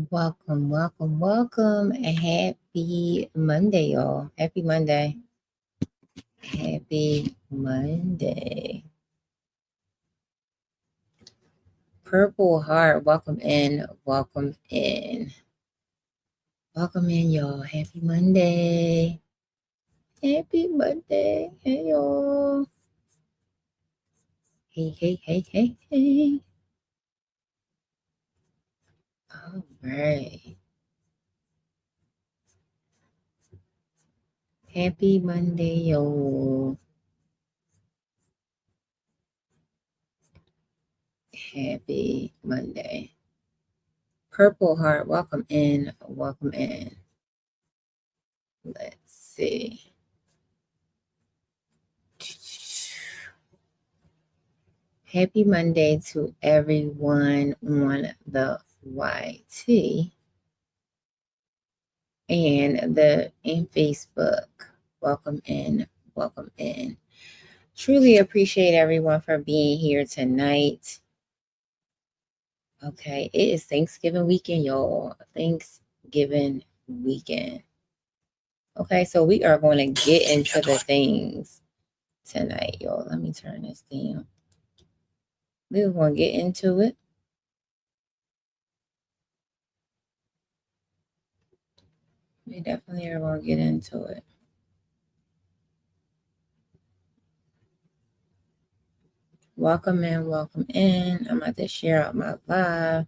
Welcome, welcome, welcome, and happy Monday, y'all. Happy Monday. Happy Monday. Purple Heart, welcome in, welcome in. Welcome in, y'all. Happy Monday. Happy Monday. Hey, y'all. Hey, hey, hey, hey, hey. All right. Happy Monday, y'all. Happy Monday. Purple Heart, welcome in, welcome in. Let's see. Happy Monday to everyone on the YT and in Facebook. Welcome in, welcome in. Truly appreciate everyone for being here tonight. Okay, it is Thanksgiving weekend, y'all. Thanksgiving weekend. Okay, so we are going to get into the things tonight, y'all. Let me turn this down. We're going to get into it. We definitely are going to get into it. Welcome in, welcome in. I'm about to share out my live.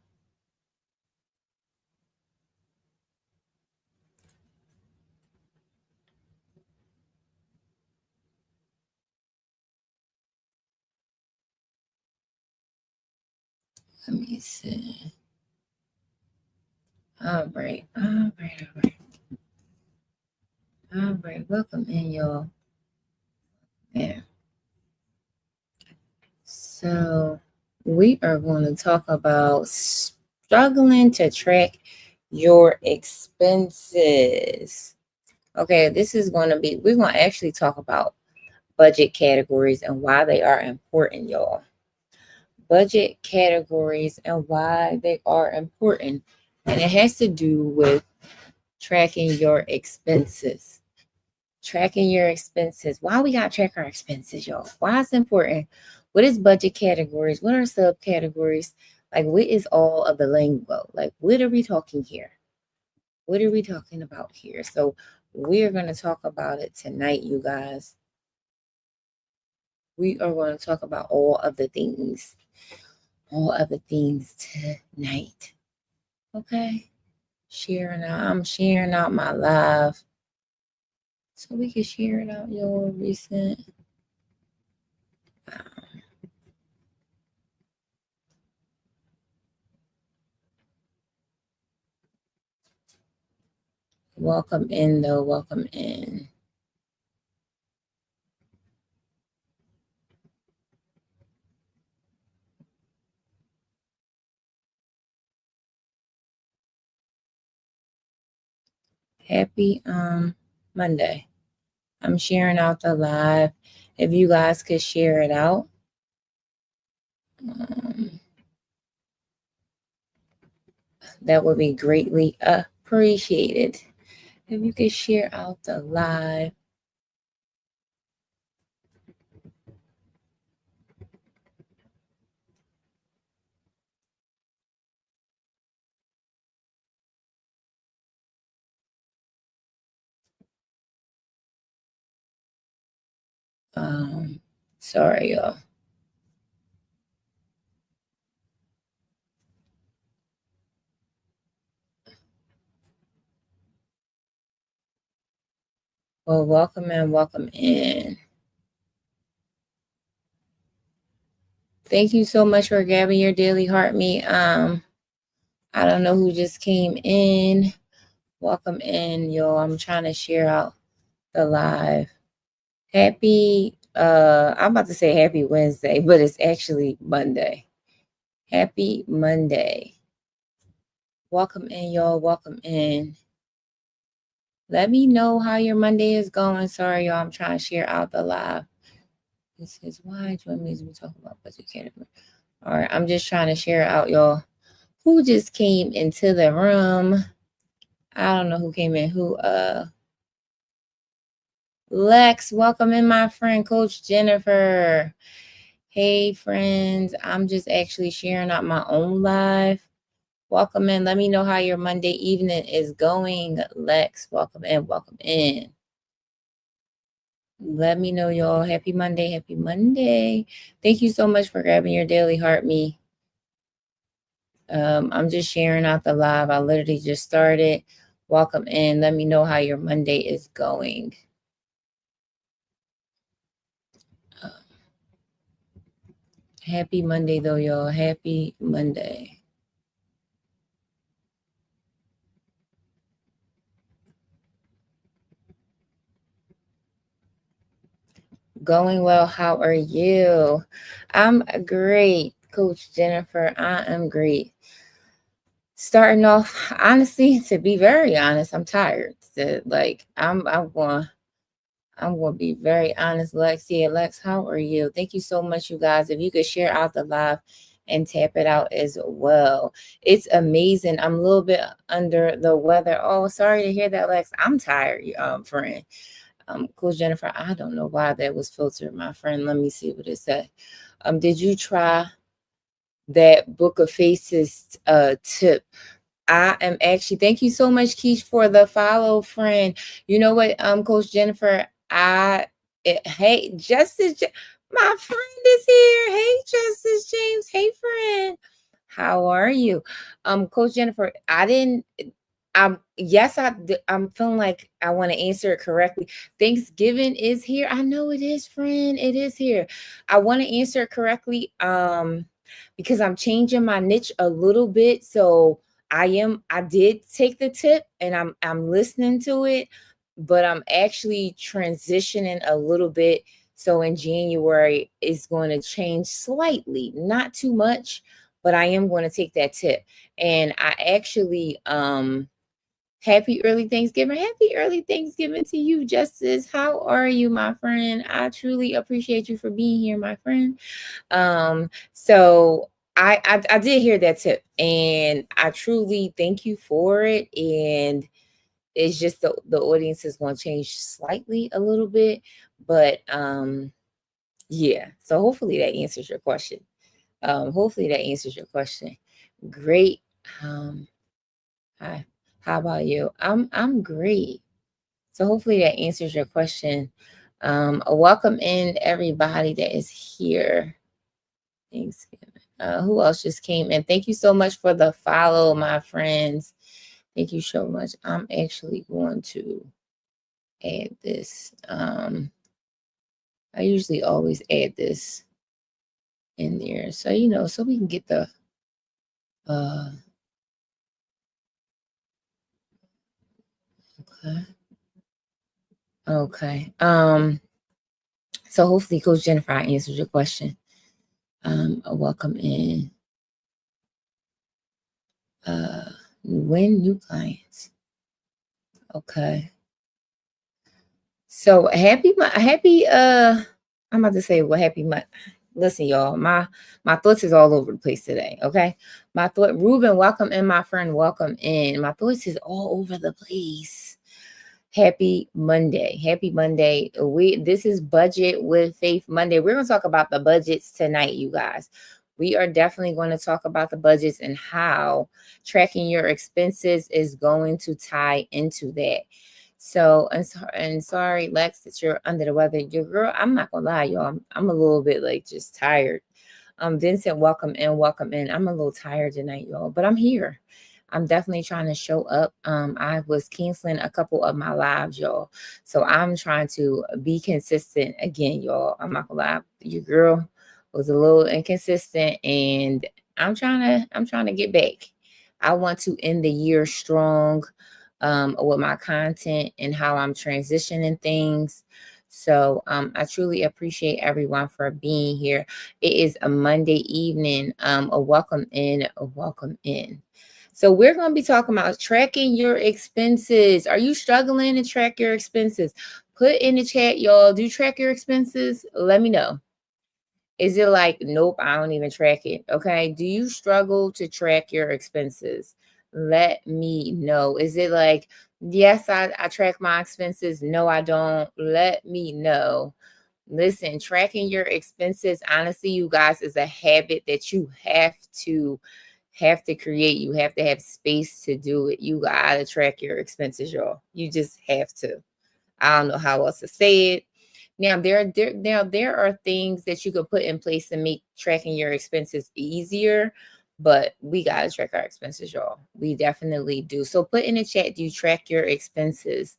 Let me see. All right. Welcome in, y'all. Yeah. So we are going to talk about struggling to track your expenses. Okay, this is going to be, we're going to actually talk about budget categories and why they are important, y'all. Budget categories and why they are important. And it has to do with tracking your expenses. Tracking your expenses. Why we got to track our expenses, y'all? Why it's important? What is budget categories? What are subcategories? Like, what is all of the lingo? Like, what are we talking here? What are we talking about here? So we're going to talk about it tonight, you guys. We are going to talk about all of the things tonight. Okay? I'm sharing out my live so we can share it out your recent welcome in though, welcome in. Happy Monday. I'm sharing out the live. If you guys could share it out. That would be greatly appreciated. If you could share out the live. Sorry, y'all. Well, welcome in, welcome in. Thank you so much for grabbing your daily heart meet. I don't know who just came in. Welcome in, y'all. I'm trying to share out the live. Happy, I'm about to say happy Wednesday, but it's actually Monday. Happy Monday. Welcome in, y'all. Welcome in. Let me know how your Monday is going. Sorry, y'all. I'm trying to share out the live. This is why join me as we talk about budget category. All right, I'm just trying to share out, y'all. Who just came into the room? I don't know who came in. Lex, welcome in, my friend, Coach Jennifer. Hey, friends. I'm just actually sharing out my own live. Welcome in. Let me know how your Monday evening is going. Lex, welcome in. Welcome in. Let me know, y'all. Happy Monday. Happy Monday. Thank you so much for grabbing your daily heart me. I'm just sharing out the live. I literally just started. Welcome in. Let me know how your Monday is going. Happy Monday, though, y'all. Happy Monday. Going well. How are you? I'm great, Coach Jennifer. I am great. Starting off, honestly, to be very honest, I'm tired. I'm going to be very honest, Lex. Yeah, Lex, how are you? Thank you so much, you guys. If you could share out the live and tap it out as well. It's amazing. I'm a little bit under the weather. Oh, sorry to hear that, Lex. I'm tired, friend. Coach Jennifer, I don't know why that was filtered, my friend. Let me see what it said. Did you try that Book of Faces tip? I am actually, thank you so much, Keish, for the follow, friend. You know what, Coach Jennifer, hey, my friend is here. Hey, Justice James. Hey, friend. How are you? Coach Jennifer, I'm feeling like I want to answer it correctly. Thanksgiving is here. I know it is, friend. It is here. I want to answer it correctly. Because I'm changing my niche a little bit. So I did take the tip and I'm listening to it, but I'm actually transitioning a little bit. So in January it's going to change slightly, not too much, but I am going to take that tip. And I actually happy early Thanksgiving. Happy early Thanksgiving to you, Justice. How are you, my friend? I truly appreciate you for being here, my friend. So I did hear that tip, and I truly thank you for it. And it's just the audience is going to change slightly a little bit, but yeah. So hopefully that answers your question. Hopefully that answers your question. Great. Hi. How about you? I'm great. So hopefully that answers your question. Welcome in everybody that is here. Thanksgiving. Who else just came in? Thank you so much for the follow, my friends. Thank you so much. I'm actually going to add this. I usually always add this in there. So, so we can get the okay. Okay. So hopefully Coach Jennifer answers your question. Welcome in. Win new clients. Okay. So I'm about to say well happy month. Listen, y'all, my thoughts is all over the place today. Okay. Ruben, welcome in, my friend. Welcome in. My thoughts is all over the place. Happy Monday. Happy Monday. This is Budget with Faith Monday. We're going to talk about the budgets tonight, you guys. We are definitely going to talk about the budgets and how tracking your expenses is going to tie into that. So, and sorry, Lex, that you're under the weather. Your girl, I'm not gonna lie, y'all. I'm a little bit like just tired. Vincent, welcome in, welcome in. I'm a little tired tonight, y'all, but I'm here. I'm definitely trying to show up. I was canceling a couple of my lives, y'all. So I'm trying to be consistent again, y'all. I'm not gonna lie. Your girl was a little inconsistent, and I'm trying to get back. I want to end the year strong with my content and how I'm transitioning things. So I truly appreciate everyone for being here. It is a Monday evening. A welcome in, a welcome in. So we're going to be talking about tracking your expenses. Are you struggling to track your expenses? Put in the chat, y'all. Do you track your expenses? Let me know. Is it like, nope, I don't even track it? Okay. Do you struggle to track your expenses? Let me know. Is it like, yes, I track my expenses? No, I don't. Let me know. Listen, tracking your expenses, honestly, you guys, is a habit that you have to create. You have to have space to do it. You gotta track your expenses, y'all. You just have to. I don't know how else to say it. Now there are things that you could put in place to make tracking your expenses easier, but we gotta track our expenses, y'all. We definitely do. So put in the chat, do you track your expenses?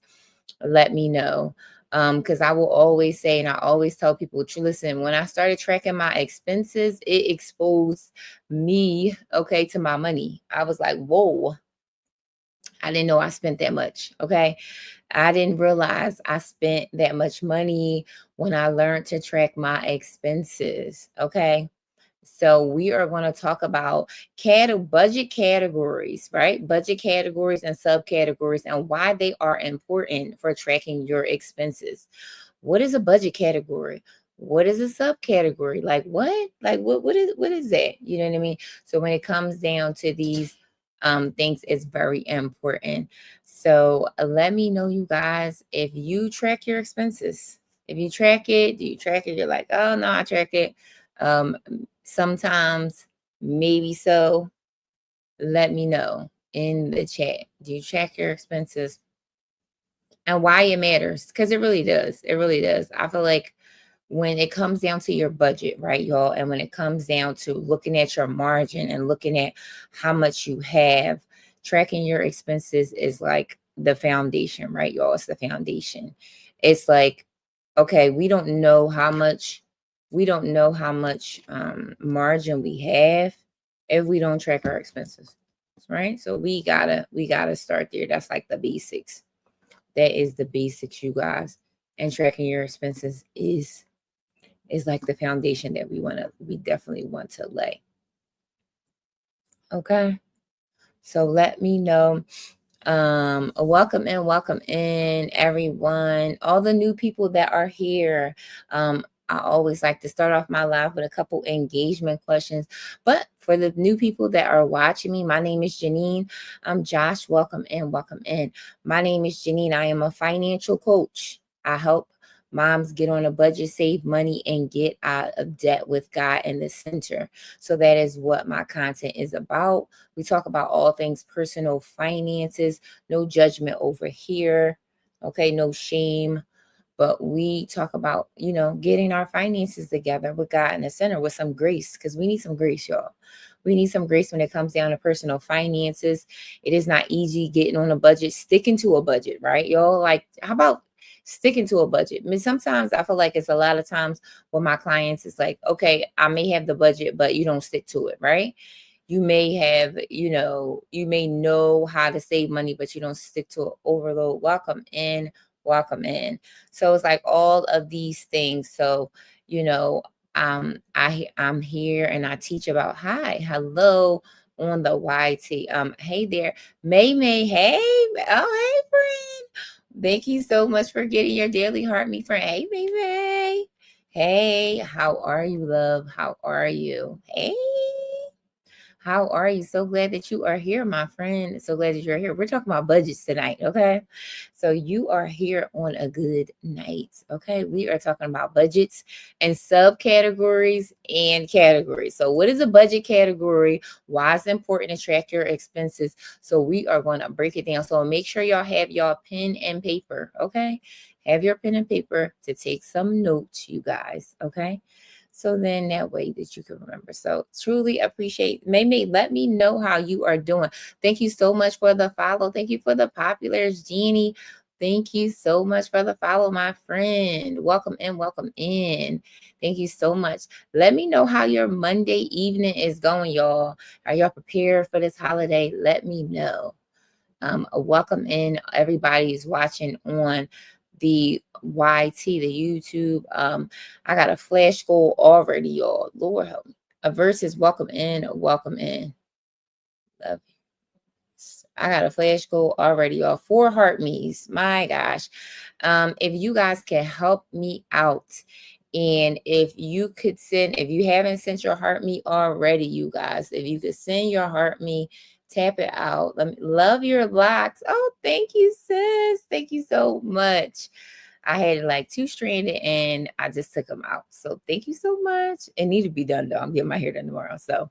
Let me know. Because I will always say, and I always tell people, listen, when I started tracking my expenses, it exposed me, okay, to my money. I was like, whoa, I didn't know I spent that much. Okay. I didn't realize I spent that much money when I learned to track my expenses. Okay. So we are going to talk about budget categories, right? Budget categories and subcategories and why they are important for tracking your expenses. What is a budget category? What is a subcategory? Like what? Like what is that? You know what I mean? So when it comes down to these things, it's very important. So let me know, you guys, if you track your expenses. If you track it, do you track it? You're like, oh no, I track it. Um, Sometimes, maybe so. Let me know in the chat. Do you track your expenses and why it matters? Because it really does. It really does. I feel like when it comes down to your budget, right, y'all, and when it comes down to looking at your margin and looking at how much you have, tracking your expenses is like the foundation, right, y'all? It's the foundation. It's like, okay, we don't know how much margin we have if we don't track our expenses, right? So we gotta start there. That's like the basics. That is the basics, you guys. And tracking your expenses is like the foundation that we definitely want to lay. Okay. So let me know. Welcome in everyone. All the new people that are here. I always like to start off my live with a couple engagement questions. But for the new people that are watching me, my name is Janine. I'm Josh. Welcome in, welcome in. My name is Janine. I am a financial coach. I help moms get on a budget, save money, and get out of debt with God in the center. So that is what my content is about. We talk about all things personal finances, no judgment over here. Okay, no shame. But we talk about, getting our finances together with God in the center with some grace, because we need some grace, y'all. We need some grace when it comes down to personal finances. It is not easy getting on a budget, sticking to a budget, right, y'all? Like, how about sticking to a budget? I mean, sometimes I feel like it's a lot of times with my clients, it's like, okay, I may have the budget, but you don't stick to it, right? You may have, you may know how to save money, but you don't stick to it. Overload. Welcome in. Welcome in. So it's like all of these things. So, you know, I'm here and I teach about hello on the YT. Hey there, May. Hey, oh hey friend. Thank you so much for getting your daily heart me friend. Hey May. Hey, how are you, love? How are you? Hey. How are you? So glad that you are here, my friend. So glad that you're here. We're talking about budgets tonight, okay? So you are here on a good night, okay? We are talking about budgets and subcategories and categories. So what is a budget category? Why is it important to track your expenses? So we are going to break it down. So make sure y'all have y'all pen and paper, okay? Have your pen and paper to take some notes, you guys, okay? So then that way that you can remember. So truly appreciate. Maybe let me know how you are doing. Thank you so much for the follow. Thank you for the populars, Jeannie. Thank you so much for the follow, my friend. Welcome in, welcome in. Thank you so much. Let me know how your Monday evening is going, y'all. Are y'all prepared for this holiday? Let me know. Welcome in everybody who's watching on the YT, the YouTube. I got a flash goal already, y'all. Lord help me. A versus welcome in, welcome in. Love you. I got a flash goal already, y'all. 4 heart me's. My gosh. If you guys can help me out And if you could send, if you haven't sent your heart me already, you guys, if you could send your heart me, tap it out. Let me love your locks. Oh, thank you, sis. Thank you so much. I had like 2 stranded and I just took them out. So thank you so much. It need to be done though. I'm getting my hair done tomorrow. So,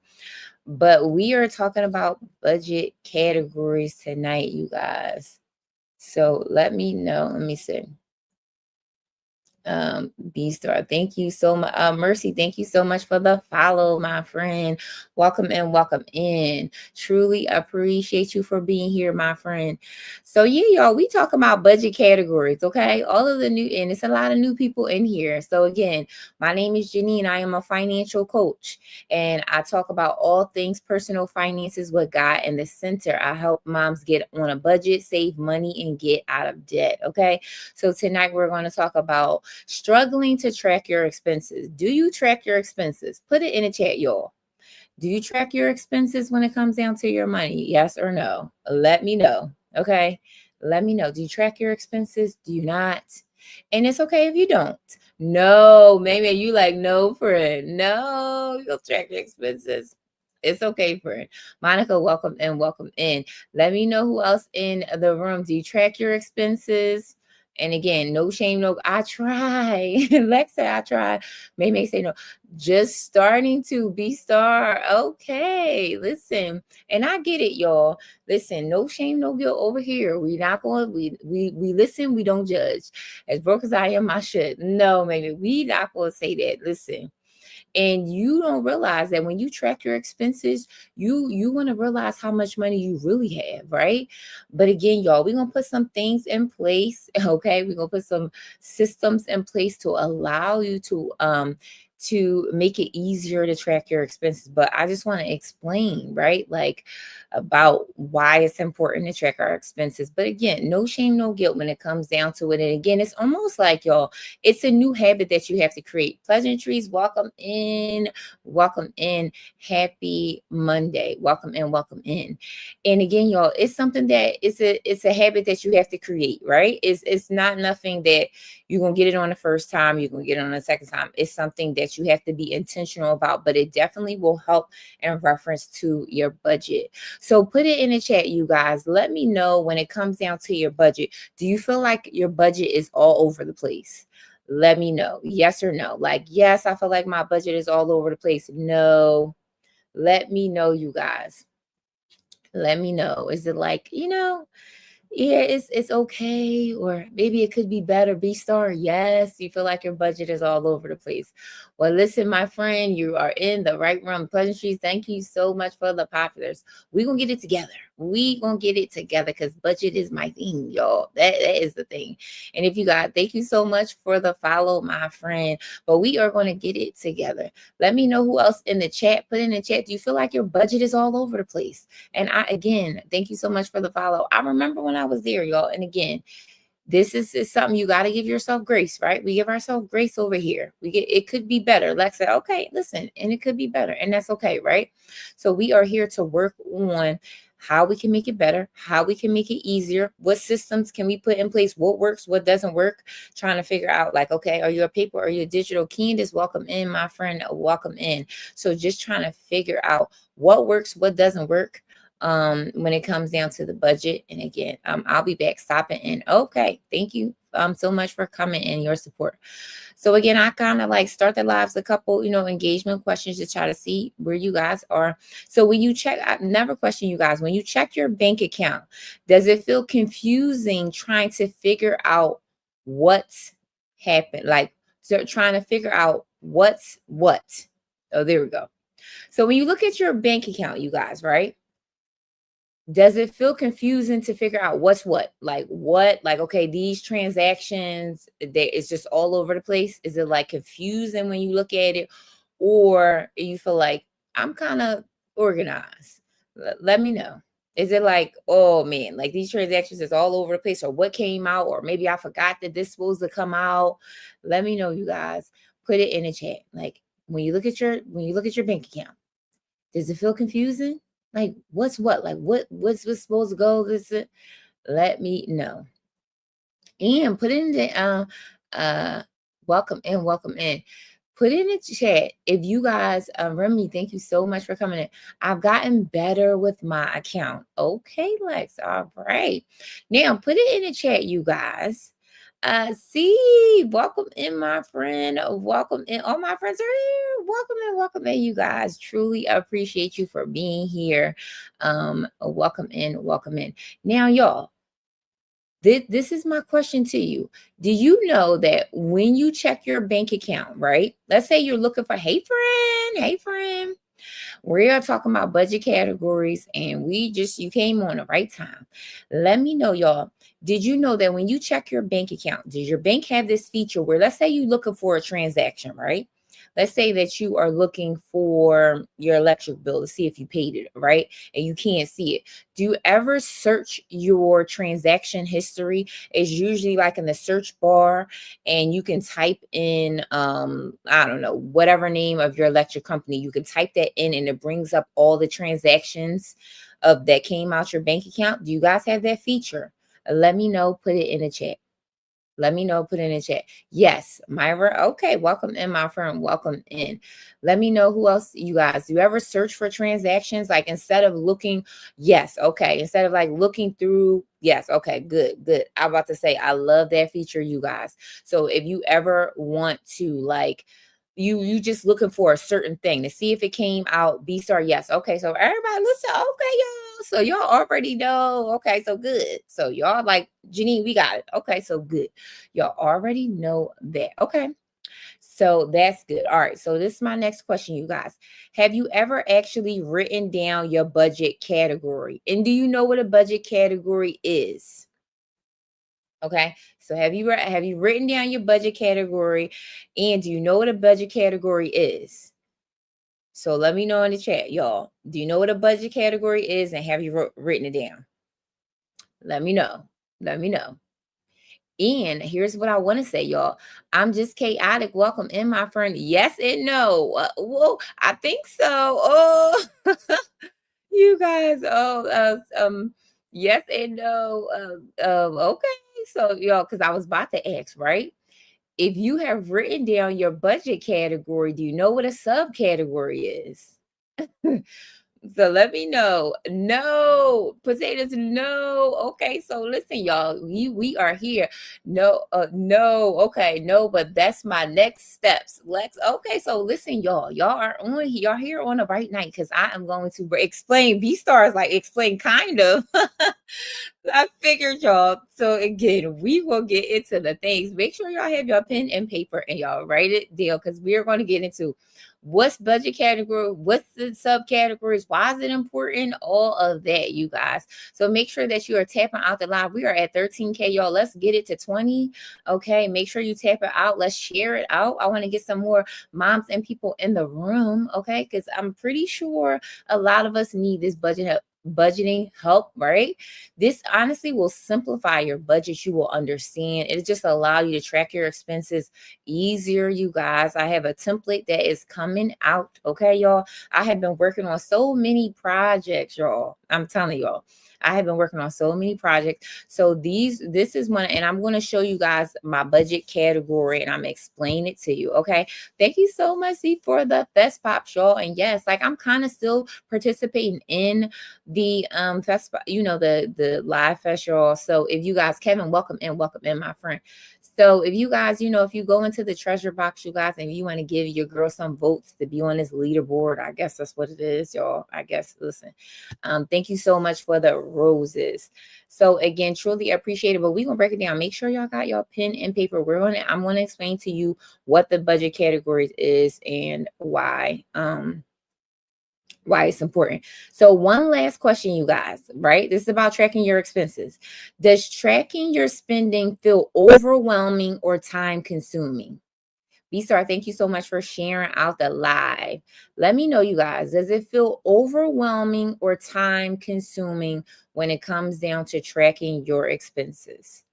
but we are talking about budget categories tonight, you guys. So let me know. Let me see. B Star, thank you so much. Mercy, thank you so much for the follow, my friend. Welcome in, welcome in. Truly appreciate you for being here, my friend. So yeah, y'all, we talk about budget categories, okay? All of the new, and it's a lot of new people in here. So again, my name is Janine. I am a financial coach, and I talk about all things personal finances with God in the center. I help moms get on a budget, save money, and get out of debt. Okay. So tonight we're going to talk about struggling to track your expenses. Do you track your expenses? Put it in the chat, y'all. Do you track your expenses when it comes down to your money? Yes or no? Let me know. Okay. Let me know. Do you track your expenses? Do you not? And it's okay if you don't. No, maybe you like, no, friend. No, you'll track your expenses. It's okay, friend. Monica, welcome in, welcome in. Let me know who else in the room. Do you track your expenses? And again, no shame, no. I try. Lexa, I try. May say no. Just starting to be star. Okay, listen, and I get it, y'all. Listen, no shame, no guilt over here. We not going. We listen. We don't judge. As broke as I am, I should. No, maybe we not going to say that. Listen. And you don't realize that when you track your expenses, you want to realize how much money you really have, right? But again, y'all, we're gonna put some things in place. Okay, we're gonna put some systems in place to allow you to make it easier to track your expenses. But I just want to explain, right? Like about why it's important to track our expenses. But again, no shame, no guilt when it comes down to it. And again, it's almost like, y'all, it's a new habit that you have to create. Pleasantries, welcome in, welcome in. Happy Monday. Welcome in, welcome in. And again, y'all, it's something that it's a habit that you have to create, right? It's not nothing that you're gonna get it on the first time, you're gonna get it on the second time. It's something that you have to be intentional about, but it definitely will help in reference to your budget. So put it in the chat, you guys. Let me know when it comes down to your budget. Do you feel like your budget is all over the place? Let me know. Yes or no. Like, yes, I feel like my budget is all over the place. No. Let me know, you guys. Let me know. Is it like, yeah, it's okay, or maybe it could be better. B Star, yes, you feel like your budget is all over the place. Well, listen, my friend, you are in the right room. Pleasantries, thank you so much for the populars. We gonna get it together. We gonna get it together because budget is my thing, y'all. That is the thing. And if you got, thank you so much for the follow, my friend. But we are gonna get it together. Let me know who else in the chat. Put in the chat. Do you feel like your budget is all over the place? And I, again, thank you so much for the follow. I remember when I was there, y'all. And again, this is something you got to give yourself grace, right? We give ourselves grace over here. We get, it could be better. Lex said, okay, listen, and it could be better. And that's okay, right? So we are here to work on how we can make it better, how we can make it easier, what systems can we put in place, what works, what doesn't work, trying to figure out like, okay, are you a paper or are you a digital? Candace, welcome in, my friend, welcome in. So just trying to figure out what works, what doesn't work, when it comes down to the budget. And again, I'll be back stopping in. Okay, thank you so much for coming and your support. So again, I kind of like start the lives a couple, engagement questions to try to see where you guys are. So when you check, I never question you guys, when you check your bank account, does it feel confusing trying to figure out what's happened? Like, so trying to figure out what's what. Oh, there we go. So when you look at your bank account, you guys, right? Does it feel confusing to figure out what's what? Like what? Like, okay, these transactions, it's just all over the place. Is it like confusing when you look at it? Or you feel like I'm kind of organized? Let me know. Is it like, oh man, like these transactions is all over the place, or what came out, or maybe I forgot that this supposed to come out? Let me know, you guys. Put it in the chat. Like when you look at your bank account, does it feel confusing? Like what's what? Like what's supposed to go? Let me know. And put it in the uh welcome in, welcome in. Put in the chat if you guys, Remy, thank you so much for coming in. I've gotten better with my account. Okay, Lex. All right. Now put it in the chat, you guys. See, welcome in, my friend. Welcome in. All my friends are here. Welcome in, you guys. Truly appreciate you for being here. Welcome in, welcome in. Now, y'all, this is my question to you. Do you know that when you check your bank account, right? Let's say you're looking for, hey friend, we are talking about budget categories, and you came on the right time. Let me know, y'all. Did you know that when you check your bank account, does your bank have this feature where, let's say you're looking for a transaction, right? Let's say that you are looking for your electric bill to see if you paid it, right? And you can't see it. Do you ever search your transaction history? It's usually like in the search bar, and you can type in, I don't know, whatever name of your electric company. You can type that in, and it brings up all the transactions of that came out your bank account. Do you guys have that feature? Let me know. Put it in the chat. Let me know. Put it in the chat. Yes, Myra. Okay, welcome in, my friend. Welcome in. Let me know who else, you guys. Do you ever search for transactions? Like, instead of looking, yes, okay. Instead of like looking through, yes, okay, good. I'm about to say, I love that feature, you guys. So if you ever want to, like, you just looking for a certain thing to see if it came out B star, yes. Okay, so everybody listen. Okay, y'all. So y'all already know. Okay, so good. So y'all like, Janine, we got it. Okay, so good. Y'all already know that. Okay. So that's good. All right. So this is my next question, you guys. Have you ever actually written down your budget category? And do you know what a budget category is? Okay. So have you written down your budget category, and do you know what a budget category is? So let me know in the chat, y'all. Do you know what a budget category is, and have you written it down? Let me know. Let me know. And here's what I want to say, y'all. I'm just chaotic. Welcome in, my friend. Yes and no. Well, I think so. Oh, you guys. Oh, yes and no. Okay. So, y'all, because I was about to ask, right? If you have written down your budget category, do you know what a subcategory is? So let me know. No, potatoes, no. Okay, so listen, y'all. We are here. No, no, okay, no, but that's my next steps. Lex. Okay, so listen, y'all. Y'all are on y'all here on the right night, because I am going to explain B-stars, like explain kind of. I figured, y'all. So again, we will get into the things. Make sure y'all have your pen and paper and y'all write it down, because we're going to get into what's budget category, what's the subcategories, why is it important, all of that, you guys. So make sure that you are tapping out the live. We are at 13K, y'all. Let's get it to 20. Okay, make sure you tap it out. Let's share it out. I want to get some more moms and people in the room, okay? Because I'm pretty sure a lot of us need this budgeting help, right? This honestly will simplify your budget. You will understand. It just allow you to track your expenses easier, you guys. I have a template that is coming out. Okay, y'all. I have been working on so many projects, y'all. I'm telling y'all. I have been working on so many projects. So this is one, and I'm going to show you guys my budget category, and I'm explain it to you. Okay. Thank you so much, Z, for the Fest Pop, y'all. And yes, like, I'm kind of still participating in the fest, the live fest, y'all. So if you guys, Kevin, welcome in, my friend. So if you guys, if you go into the treasure box, you guys, and you want to give your girl some votes to be on this leaderboard, I guess that's what it is, y'all. I guess, listen, thank you so much for the roses. So again, truly appreciate it. But we're gonna break it down. Make sure y'all got your pen and paper. I'm gonna explain to you what the budget categories is and why it's important. So one last question, you guys, right? This is about tracking your expenses. Does tracking your spending feel overwhelming or time consuming? B-Star, thank you so much for sharing out the live. Let me know, you guys, does it feel overwhelming or time consuming when it comes down to tracking your expenses?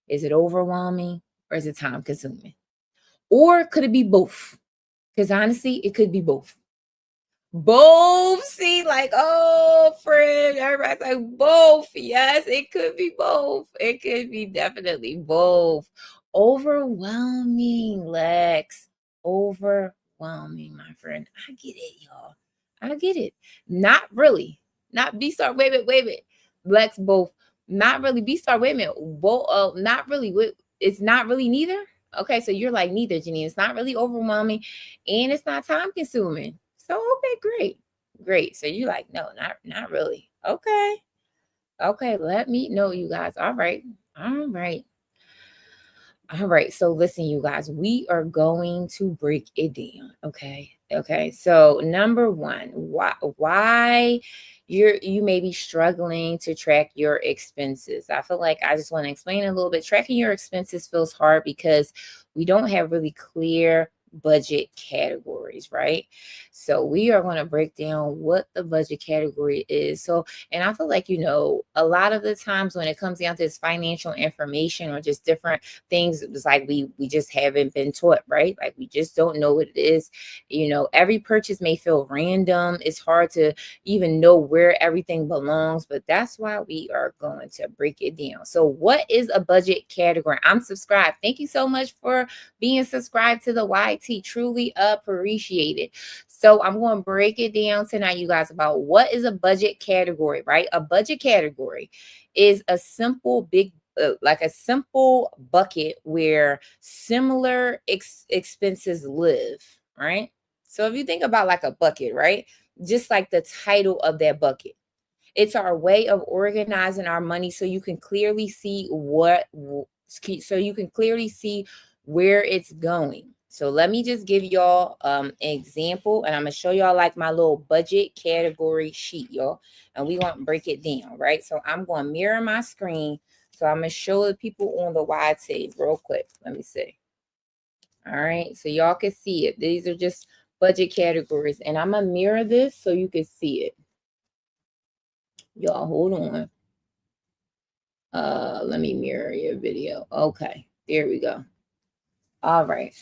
Is it overwhelming or is it time consuming? Or could it be both? Because honestly, it could be both. Both. See, like, oh, friend, everybody's like both. Yes, it could be both. It could be definitely both. Overwhelming, Lex. Overwhelming, my friend. I get it, y'all. I get it. Not really. Not B-Star. Wait a minute. Lex, both. Not really. B-Star. Wait a minute. Both. Not really. It's not really neither. Okay, so you're like neither, Janine. It's not really overwhelming, and it's not time consuming. So okay, great. So you're like, no, not really. Okay. Let me know, you guys. All right. All right. So listen, you guys, we are going to break it down. Okay. So number one, why you may be struggling to track your expenses. I feel like I just want to explain a little bit. Tracking your expenses feels hard because we don't have really clear budget categories, right? So we are going to break down what the budget category is. So, and I feel like, a lot of the times when it comes down to this financial information or just different things, it's like we just haven't been taught, right? Like we just don't know what it is. Every purchase may feel random. It's hard to even know where everything belongs, but that's why we are going to break it down. So what is a budget category? I'm subscribed. Thank you so much for being subscribed to the YT. Truly appreciate it. So I'm going to break it down tonight, you guys, about what is a budget category, right? A budget category is a simple like a simple bucket where similar expenses live, right? So if you think about like a bucket, right? Just like the title of that bucket. It's our way of organizing our money so you can clearly see where it's going. So let me just give y'all an example, and I'm gonna show y'all like my little budget category sheet, y'all, and we gonna break it down, right? So I'm gonna mirror my screen. So I'm gonna show the people on the YT real quick. Let me see. All right, so y'all can see it. These are just budget categories, and I'm gonna mirror this so you can see it. Y'all hold on. Let me mirror your video. Okay, there we go. All right.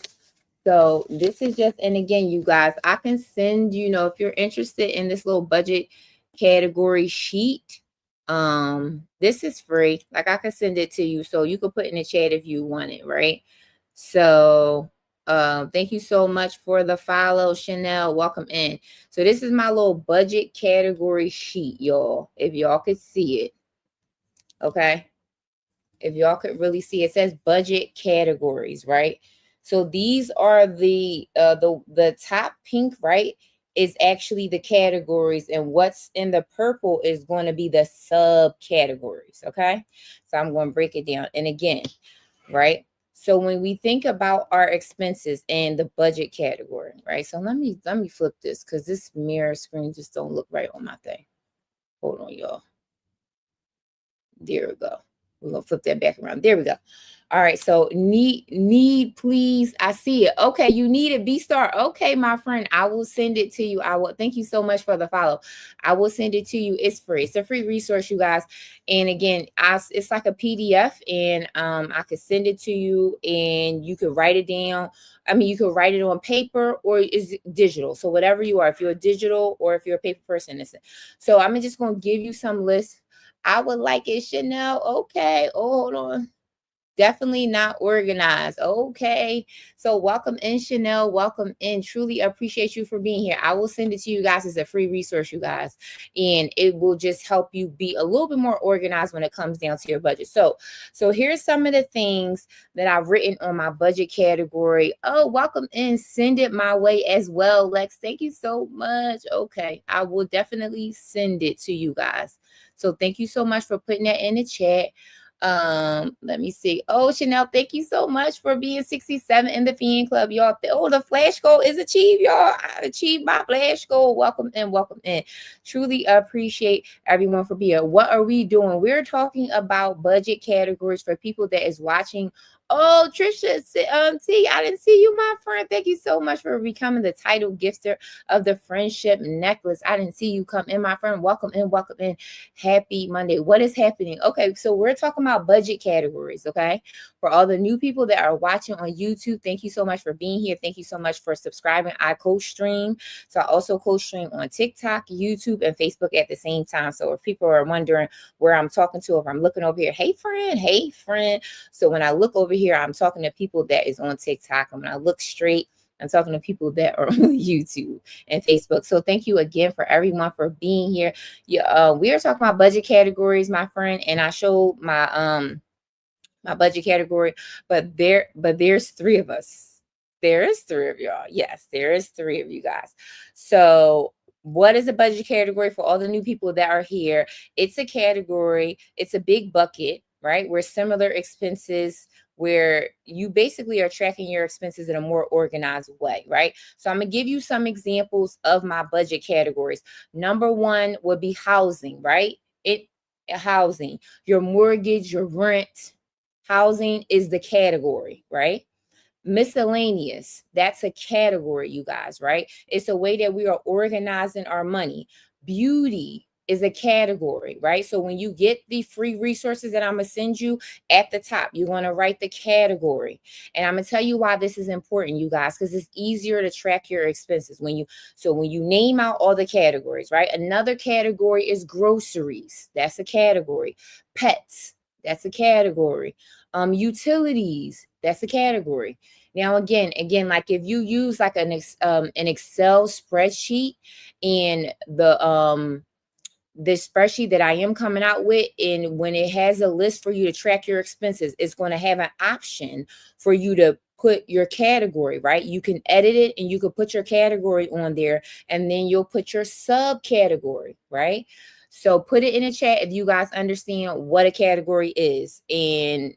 So this is just, and again, you guys, I can send, if you're interested in this little budget category sheet, this is free. Like I can send it to you. So you could put in the chat if you want it, right? So thank you so much for the follow, Chanel. Welcome in. So this is my little budget category sheet, y'all. If y'all could see it. Okay. If y'all could really see, it says budget categories, right? So these are the top pink, right, is actually the categories, and what's in the purple is going to be the subcategories. Okay, so I'm going to break it down. And again, right, so when we think about our expenses and the budget category, right, so let me flip this because this mirror screen just don't look right on my thing. Hold on, y'all. There we go. We're gonna flip that back around. There we go. All right. So need, please. I see it. Okay, you need it. B-Star. Okay, my friend. I will send it to you. I will thank you so much for the follow. I will send it to you. It's free. It's a free resource, you guys. And again, it's like a PDF, and I could send it to you, and you could write it down. I mean, you could write it on paper or is digital. So whatever you are, if you're a digital or if you're a paper person, listen. So I'm just gonna give you some lists. I would like it, Chanel. Okay. Oh, hold on. Definitely not organized. Okay. So welcome in, Chanel. Welcome in. Truly appreciate you for being here. I will send it to you guys as a free resource, you guys. And it will just help you be a little bit more organized when it comes down to your budget. So here's some of the things that I've written on my budget category. Oh, welcome in. Send it my way as well, Lex. Thank you so much. Okay. I will definitely send it to you guys. So thank you so much for putting that in the chat. Let me see. Oh, Chanel, thank you so much for being 67 in the fan club, y'all. Oh, the flash goal is achieved, y'all. I achieved my flash goal. Welcome in. Truly appreciate everyone for being here. What are we doing? We're talking about budget categories for people that is watching. Oh, Trisha, T, I didn't see you, my friend. Thank you so much for becoming the title gifter of the friendship necklace. I didn't see you come in, my friend. Welcome in. Happy Monday. What is happening? Okay, so we're talking about budget categories, okay? For all the new people that are watching on YouTube, thank you so much for being here. Thank you so much for subscribing. I co-stream. So I also co-stream on TikTok, YouTube, and Facebook at the same time. So if people are wondering where I'm talking to, if I'm looking over here, hey, friend. So when I look over here, here, I'm talking to people that is on TikTok. And when I look straight, I'm talking to people that are on YouTube and Facebook. So thank you again for everyone for being here. Yeah, we are talking about budget categories, my friend, and I showed my budget category, but there's three of us. There is three of y'all. Yes, there is three of you guys. So what is a budget category for all the new people that are here? It's a category, it's a big bucket, right? Where similar expenses, where you basically are tracking your expenses in a more organized way, right? So I'm gonna give you some examples of my budget categories. Number one would be housing, right? It housing, your mortgage, your rent. Housing is the category, right? Miscellaneous, that's a category, you guys, right? It's a way that we are organizing our money. Beauty is a category, right? So when you get the free resources that I'm gonna send you at the top, you're gonna write the category. And I'm gonna tell you why this is important, you guys, because it's easier to track your expenses when you name out all the categories, right? Another category is groceries. That's a category. Pets, that's a category. Utilities, that's a category. Now, again, like if you use like an Excel spreadsheet, and this spreadsheet that I am coming out with, and when it has a list for you to track your expenses, it's going to have an option for you to put your category, right? You can edit it and you can put your category on there, and then you'll put your subcategory, right? So put it in the chat if you guys understand what a category is, and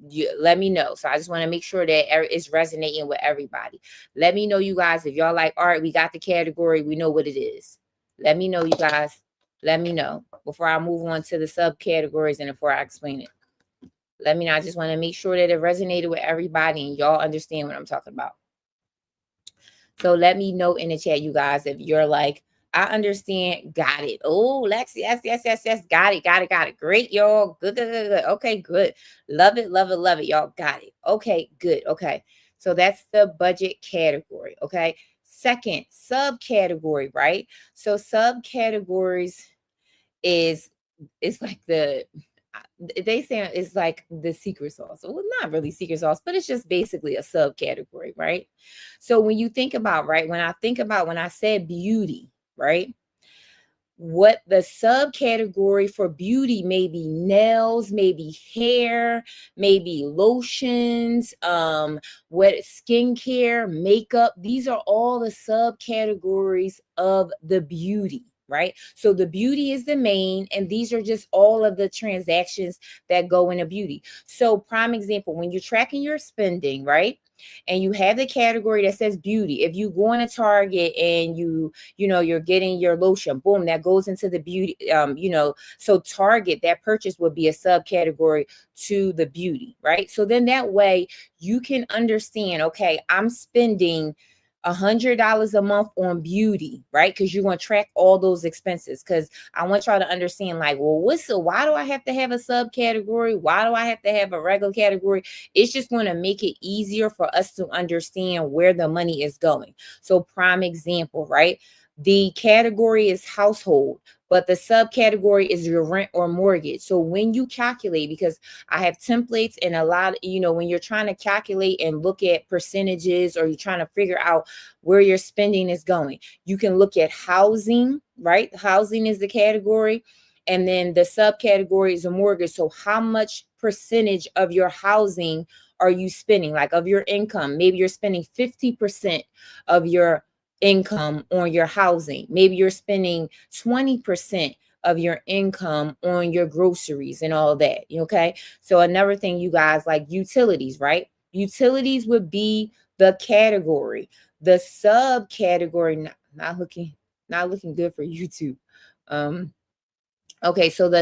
you let me know. So I just want to make sure that it's resonating with everybody. Let me know, you guys, if y'all like, all right, we got the category, we know what it is. Let me know, you guys. Let me know before I move on to the subcategories and before I explain it. Let me know. I just want to make sure that it resonated with everybody and y'all understand what I'm talking about. So let me know in the chat, you guys, if you're like, I understand, got it. Oh, Lex, yes, got it. Great, y'all. Good. Okay, good. Love it, y'all. Got it. Okay, good. Okay. So that's the budget category. Okay. Second, subcategory, right? So subcategories is it's like they say it's like the secret sauce. Well, not really secret sauce, but it's just basically a subcategory, right? So when you think about, right, when I said beauty, right? What the subcategory for beauty may be nails, maybe hair, maybe lotions, what skincare, makeup. These are all the subcategories of the beauty, right? So the beauty is the main, and these are just all of the transactions that go into beauty. So prime example, when you're tracking your spending, right? And you have the category that says beauty. If you go into Target and you're getting your lotion, boom, that goes into the beauty. So Target, that purchase would be a subcategory to the beauty, right? So then that way you can understand, okay, I'm spending $100 a month on beauty, right? Because you're going to track all those expenses. Because I want y'all to understand, like, well, why do I have to have a subcategory? Why do I have to have a regular category? It's just going to make it easier for us to understand where the money is going. So prime example, right? The category is household, but the subcategory is your rent or mortgage. So when you calculate, because I have templates and a lot, when you're trying to calculate and look at percentages, or you're trying to figure out where your spending is going, you can look at housing, right? Housing is the category. And then the subcategory is a mortgage. So how much percentage of your housing are you spending, like of your income? Maybe you're spending 50% of your income on your housing. Maybe you're spending 20% of your income on your groceries and all that. Okay. So another thing, you guys, like utilities, right? Utilities would be the category. The subcategory, not looking good for YouTube. Okay, so the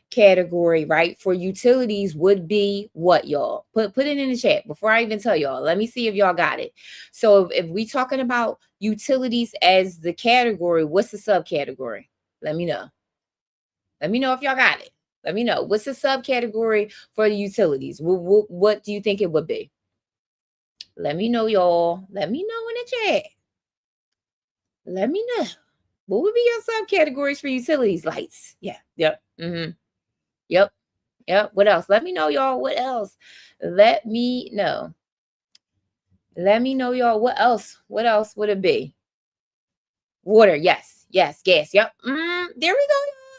subcategory, right, for utilities would be what, y'all? Put it in the chat before I even tell y'all. Let me see if y'all got it. So if we talking about utilities as the category, what's the subcategory? Let me know. Let me know if y'all got it. Let me know. What's the subcategory for the utilities? What do you think it would be? Let me know, y'all. Let me know in the chat. Let me know. What would be your subcategories for utilities? Lights. Yeah. Yep. Mm-hmm. Yep. Yep. What else? Let me know, y'all. What else? Let me know. Let me know, y'all. What else? What else would it be? Water, yes, yes, gas, yep. There we go,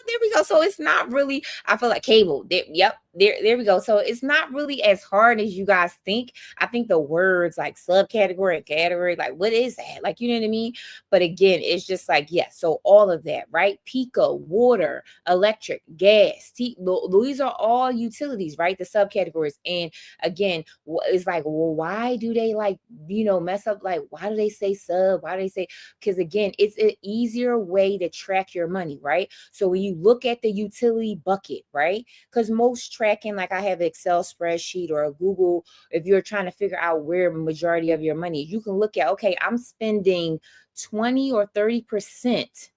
there we go. So it's not really, I feel like cable. There, yep, there we go. So it's not really as hard as you guys think. I think the words like subcategory and category, like what is that? Like, you know what I mean? But again, it's just like, yes, so all of that, right? Pico, water, electric, gas, these are all utilities, right? The subcategories. And again, it's like, well, why do they like, mess up? Like, why do they say sub? Why do they say, because again, it's an easier way to track your money, right? So when you look at the utility bucket, right? Because most tracking, like I have an Excel spreadsheet or a Google, if you're trying to figure out where majority of your money, you can look at, okay, I'm spending 20 or 30%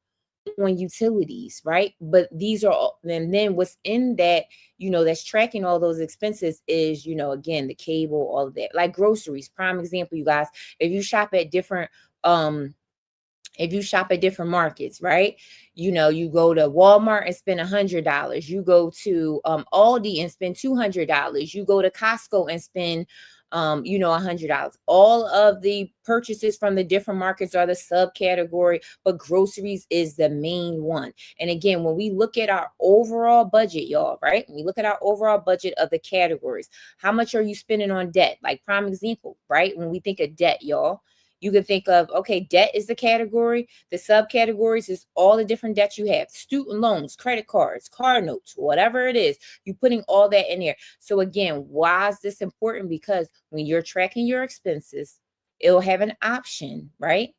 on utilities, right? But these are all, and then what's in that, that's tracking all those expenses is, again, the cable, all of that, like groceries. Prime example, you guys, if you shop at different, if you shop at different markets, right? You go to Walmart and spend $100. You go to Aldi and spend $200. You go to Costco and spend $100. All of the purchases from the different markets are the subcategory, but groceries is the main one. And again, when we look at our overall budget, y'all, right? When we look at our overall budget of the categories, how much are you spending on debt? Like prime example, right? When we think of debt, y'all, you can think of, okay, debt is the category. The subcategories is all the different debts you have, student loans, credit cards, car notes, whatever it is, you putting all that in there. So again, why is this important? Because when you're tracking your expenses, it'll have an option, right?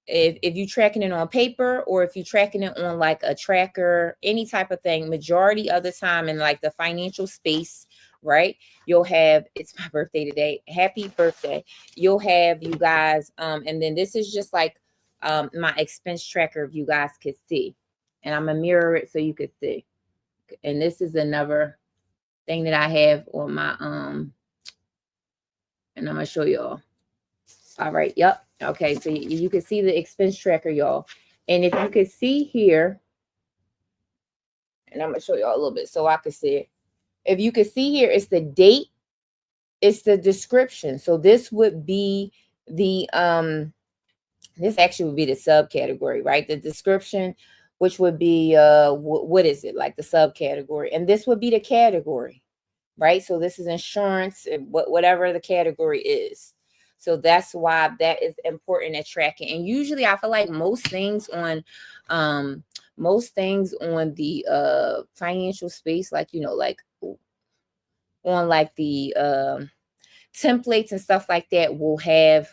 If you're tracking it on paper or if you're tracking it on like a tracker, any type of thing, majority of the time in like the financial space, right? You'll have, it's my birthday today. Happy birthday. You'll have, you guys, and then this is just like my expense tracker, if you guys could see. And I'm gonna mirror it so you could see. And this is another thing that I have on my and I'm gonna show y'all. All right, yep. Okay, so you can see the expense tracker, y'all. And if you could see here, and I'm gonna show y'all a little bit so I can see it. If you could see here, it's the date, it's the description. So this would be the this actually would be the subcategory, right? The description, which would be what is it, like the subcategory, and this would be the category, right? So this is insurance, whatever the category is. So that's why that is important at tracking. And usually I feel like most things on the financial space, like like on like the templates and stuff like that, will have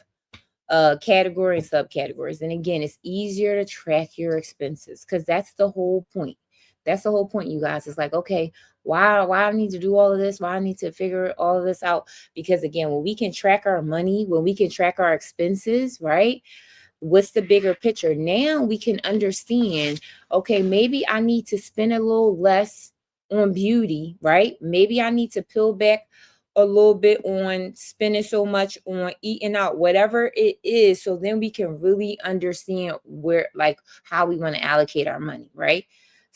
category and subcategories. And again, it's easier to track your expenses because that's the whole point. That's the whole point, you guys. It's like, okay, why I need to do all of this? Why I need to figure all of this out? Because again, when we can track our money, when we can track our expenses, right? What's the bigger picture? Now we can understand, okay, maybe I need to spend a little less on beauty, right? Maybe I need to peel back a little bit on spending so much on eating out, whatever it is. So then we can really understand where, like, how we want to allocate our money, right?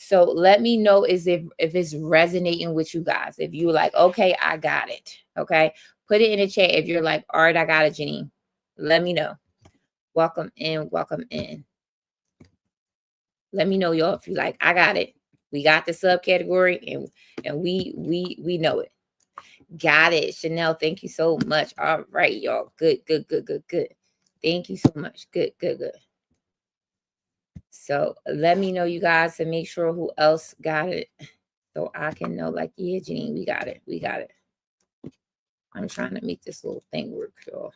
So let me know if it's resonating with you guys. If you're like, okay, I got it. Okay. Put it in the chat. If you're like, all right, I got it, Janine. Let me know. Welcome in, welcome in. Let me know, y'all, if you like, I got it. We got the subcategory and we know it. Got it. Chanel, thank you so much. All right, y'all. Good. Thank you so much. Good. So let me know, you guys, to make sure who else got it. So I can know, like, yeah, Janine, we got it. I'm trying to make this little thing work, y'all.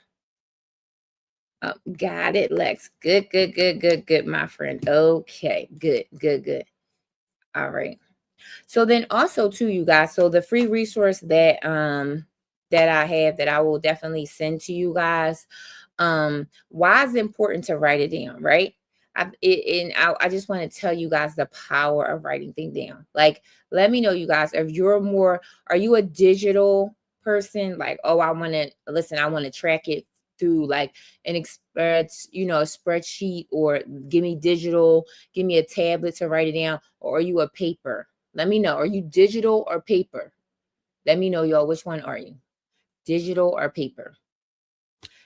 Got it, Lex. Good, my friend. Okay, good. All right. So then also too, you guys, so the free resource that that I have that I will definitely send to you guys. Why is it important to write it down, right? I just want to tell you guys the power of writing things down. Like, let me know, you guys, if you're more, are you a digital person? Like, oh, I want to track it through like an express, a spreadsheet, or give me a tablet to write it down, or are you a paper? Let me know. Are you digital or paper? Let me know, y'all, which one are you? Digital or paper?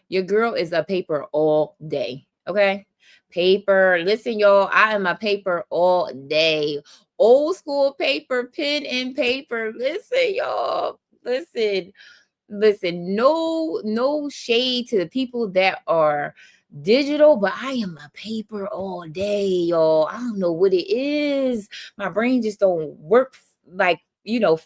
Your girl is a paper all day. Okay. Paper. Listen, y'all, I am a paper all day. Old school paper, pen and paper. Listen, y'all. Listen, no shade to the people that are digital, but I am a paper all day, y'all. I don't know what it is. My brain just don't work like,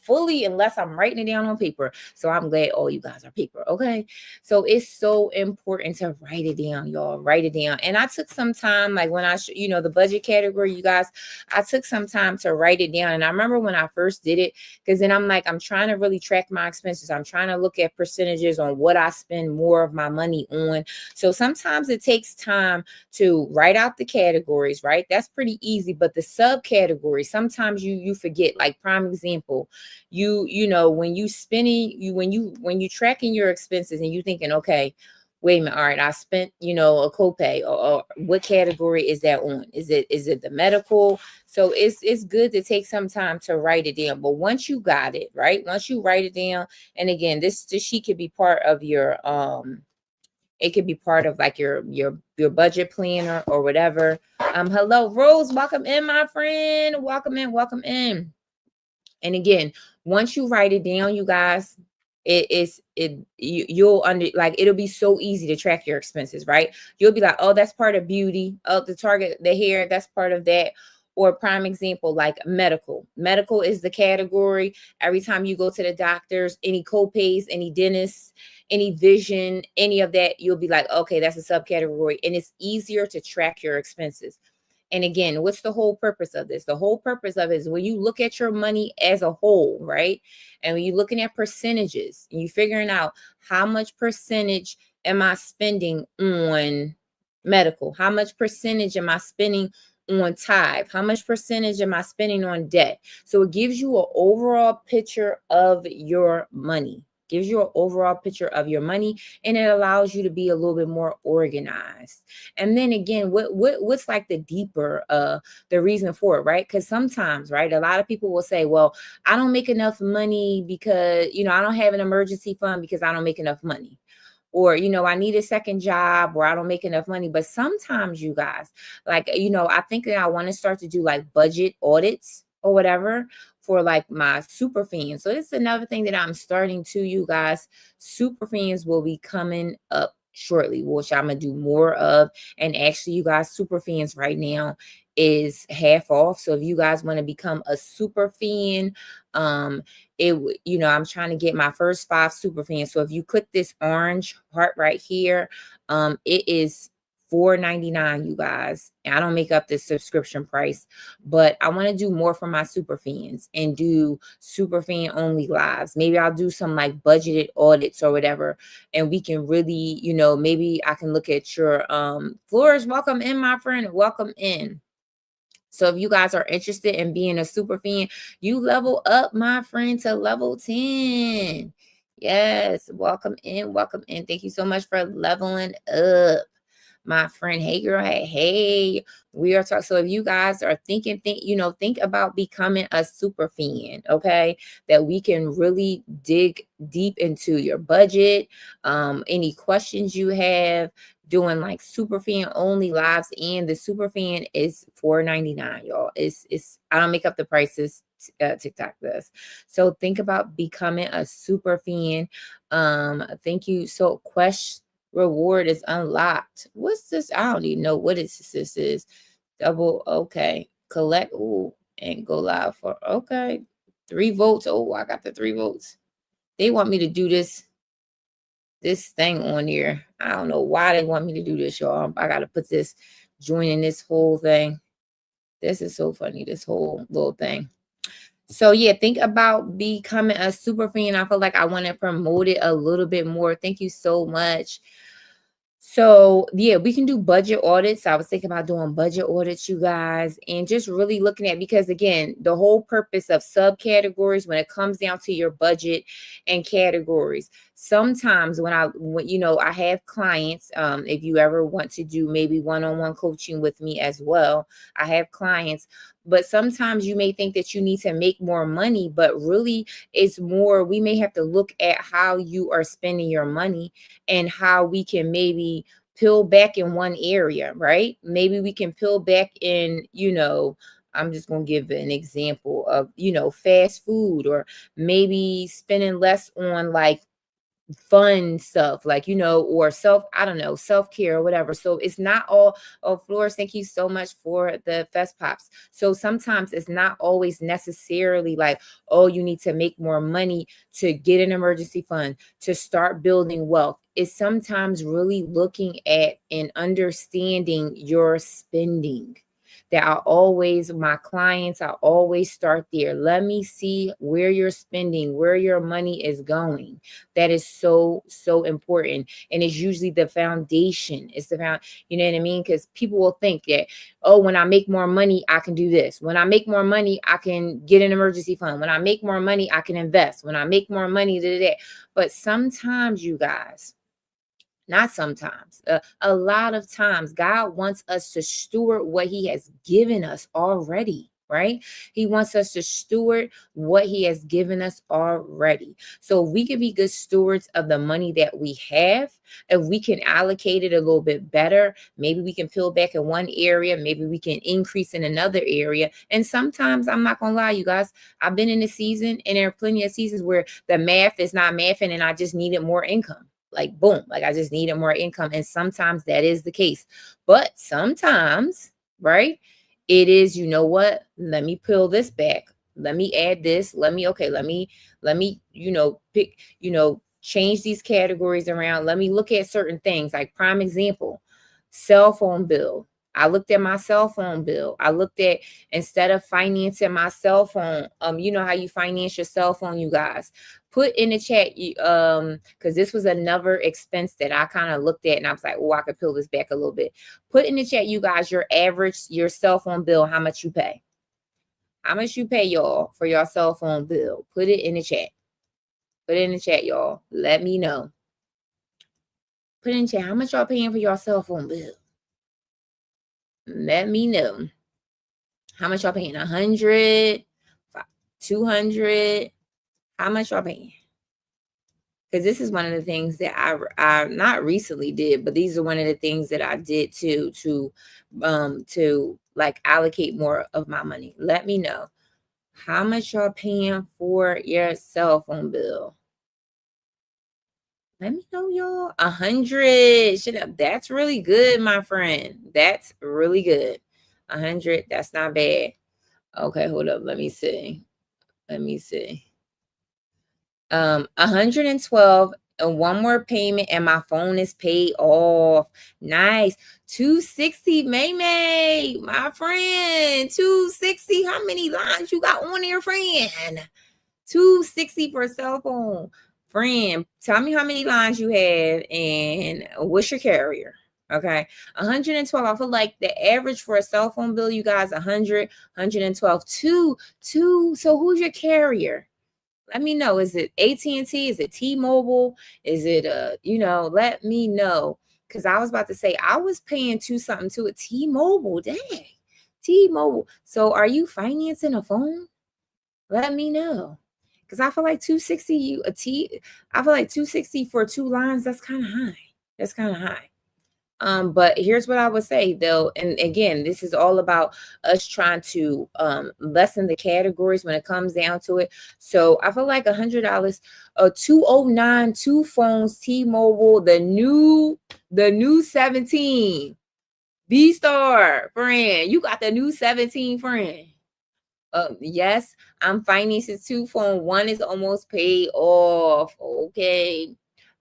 fully unless I'm writing it down on paper. So I'm glad all you guys are paper. Okay. So it's so important to write it down, y'all. Write it down. And I took some time, like when the budget category, you guys, I took some time to write it down. And I remember when I first did it, because then I'm trying to really track my expenses. I'm trying to look at percentages on what I spend more of my money on. So sometimes it takes time to write out the categories, right? That's pretty easy. But the subcategories, sometimes you forget. Like prime example, when you spending, when you tracking your expenses and you thinking, okay, wait a minute, all right, I spent, a copay, or what category is that on? Is it the medical? So it's good to take some time to write it down. But once you got it, right? Once you write it down, and again, this sheet could be part of your it could be part of like your budget planner or whatever. Hello, Rose, welcome in, my friend. Welcome in, welcome in. And again, once you write it down, you guys, you'll it'll be so easy to track your expenses, right? You'll be like, oh, that's part of beauty. Oh, the Target, the hair, that's part of that. Or prime example, like medical. Medical is the category. Every time you go to the doctors, any co-pays, any dentists, any vision, any of that, you'll be like, okay, that's a subcategory. And it's easier to track your expenses. And again, what's the whole purpose of this? The whole purpose of it is when you look at your money as a whole, right? And when you're looking at percentages and you're figuring out how much percentage am I spending on medical? How much percentage am I spending on tithe? How much percentage am I spending on debt? So it gives you an overall picture of your money. Gives you an overall picture of your money, and it allows you to be a little bit more organized. And then again, what's like the deeper the reason for it, right? Because sometimes, right, a lot of people will say, well, I don't make enough money because I don't have an emergency fund because I don't make enough money. Or, I need a second job, or I don't make enough money. But sometimes, you guys, I think that I want to start to do like budget audits or whatever for like my super fans. So it's another thing that I'm starting to, you guys. Super fans will be coming up shortly, which I'm gonna do more of. And actually, you guys, super fans right now is half off. So if you guys want to become a super fan, I'm trying to get my first 5 super fans. So if you click this orange heart right here, it is $4.99, you guys. And I don't make up this subscription price, but I want to do more for my super fans and do super fan only lives. Maybe I'll do some like budgeted audits or whatever, and we can really, maybe I can look at your Flourish. Welcome in, my friend. Welcome in. So if you guys are interested in being a super fan, you level up, my friend, to level 10. Yes, welcome in, welcome in. Thank you so much for leveling up, my friend. Hey, girl. Hey. We are talking. So if you guys are think about becoming a super fan, okay? That we can really dig deep into your budget. Any questions you have, doing like super fan only lives, and the super fan is $4.99, y'all. It's I don't make up the prices. TikTok does. So think about becoming a super fan. Thank you. So Quest reward is unlocked. What's this? I don't even know what this is. Double, okay. Collect, ooh, and go live for, okay. 3 votes. Oh, I got the 3 votes. They want me to do this thing on here. I don't know why they want me to do this, y'all. I got to put this, joining this whole thing. This is so funny, this whole little thing. So yeah, think about becoming a super fan. I feel like I want to promote it a little bit more. Thank you so much. So yeah, we can do budget audits. I was thinking about doing budget audits, you guys, and just really looking at, because again, the whole purpose of subcategories when it comes down to your budget and categories. Sometimes when I have clients, if you ever want to do maybe one-on-one coaching with me as well, I have clients, But sometimes you may think that you need to make more money, but really it's more, we may have to look at how you are spending your money and how we can maybe peel back in one area, right? Maybe we can peel back in, I'm just going to give an example of, fast food, or maybe spending less on like fun stuff, like, or I don't know, self-care or whatever. So it's not all, oh, Flores, thank you so much for the fest pops. So sometimes it's not always necessarily like, oh, you need to make more money to get an emergency fund, to start building wealth. It's sometimes really looking at and understanding your spending. That I always, my clients, I always start there. Let me see where you're spending, where your money is going. That is so, so important. And it's usually the foundation. It's the you know what I mean? Because people will think that, oh, when I make more money, I can do this. When I make more money, I can get an emergency fund. When I make more money, I can invest. When I make more money, that. But sometimes, you guys, not sometimes, a lot of times, God wants us to steward what he has given us already, right? He wants us to steward what he has given us already. So we can be good stewards of the money that we have. If we can allocate it a little bit better, maybe we can peel back in one area, maybe we can increase in another area. And sometimes, I'm not gonna lie, you guys, I've been in a season, and there are plenty of seasons where the math is not mathing and I just needed more income. Like, boom, like I just needed more income. And sometimes that is the case. But sometimes, right, it is, you know what? Let me peel this back. Let me add this. Let me, pick, change these categories around. Let me look at certain things. Like, prime example, cell phone bill. I looked at my cell phone bill. I looked at, instead of financing my cell phone, you know how you finance your cell phone, you guys. Put in the chat, because this was another expense that I kind of looked at and I was like, oh, I could peel this back a little bit. Put in the chat, you guys, your cell phone bill, how much you pay. How much you pay, y'all, for your cell phone bill. Put it in the chat. Put it in the chat, y'all. Let me know. Put in the chat, how much y'all paying for your cell phone bill? Let me know. How much y'all paying? 100, 200? How much y'all paying? Because this is one of the things that I not recently did, but these are one of the things that I did to like allocate more of my money. Let me know how much y'all paying for your cell phone bill. Let me know, y'all. 100. That's really good, my friend. That's really good. 100. That's not bad. Okay, hold up. Let me see. 112, and one more payment and my phone is paid off. Nice. 260, May, my friend. 260. How many lines you got on there, friend? 260 for a cell phone. Friend, tell me how many lines you have and what's your carrier. Okay. 112. I feel like the average for a cell phone bill, you guys, 100, 112. Two. So who's your carrier? Let me know. Is it AT&T? Is it T-Mobile? Is it let me know. Because I was about to say I was paying something to a T-Mobile. Dang. T-Mobile. So are you financing a phone? Let me know. Because I feel like 260 I feel like 260 for 2 lines, that's kind of high. That's kind of high. But here's what I would say though, and again, this is all about us trying to lessen the categories when it comes down to it. So I feel like $100, 209, 2 phones, T-Mobile, the new 17, B-Star, friend. You got the new 17, friend. Yes, I'm financing 2 phones. One is almost paid off. Okay.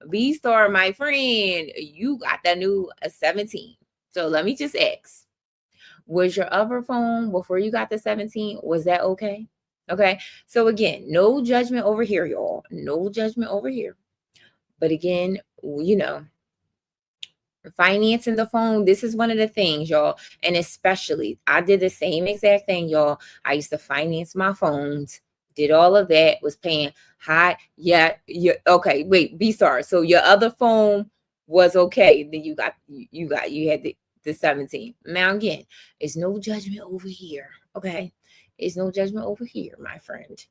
B-Star, my friend, you got the new 17. So let me just ask, was your other phone before you got the 17, was that okay? Okay. So again, no judgment over here, y'all. No judgment over here. But again, financing the phone, this is one of the things, y'all. And especially, I did the same exact thing, y'all. I used to finance my phones, did all of that, was paying high. Yeah. Okay, wait, B-Star. So your other phone was okay. Then you had the 17. Now again, it's no judgment over here. Okay. It's no judgment over here, my friend.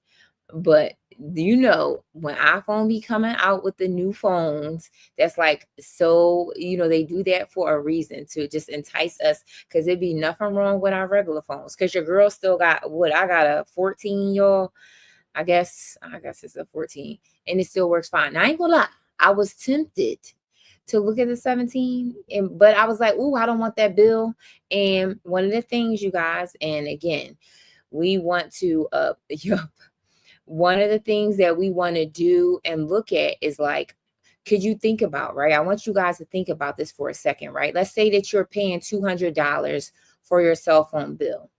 But you know, when iPhone be coming out with the new phones, that's like, so, they do that for a reason, to just entice us, because it'd be nothing wrong with our regular phones. Because your girl still got what, I got a 14, y'all. I guess it's a 14, and it still works fine. Now, I ain't gonna lie, I was tempted to look at the 17, but I was like, "Ooh, I don't want that bill." And one of the things, you guys, and again, we want to one of the things that we want to do and look at is like, could you think about, right? I want you guys to think about this for a second, right? Let's say that you're paying $200 for your cell phone bill.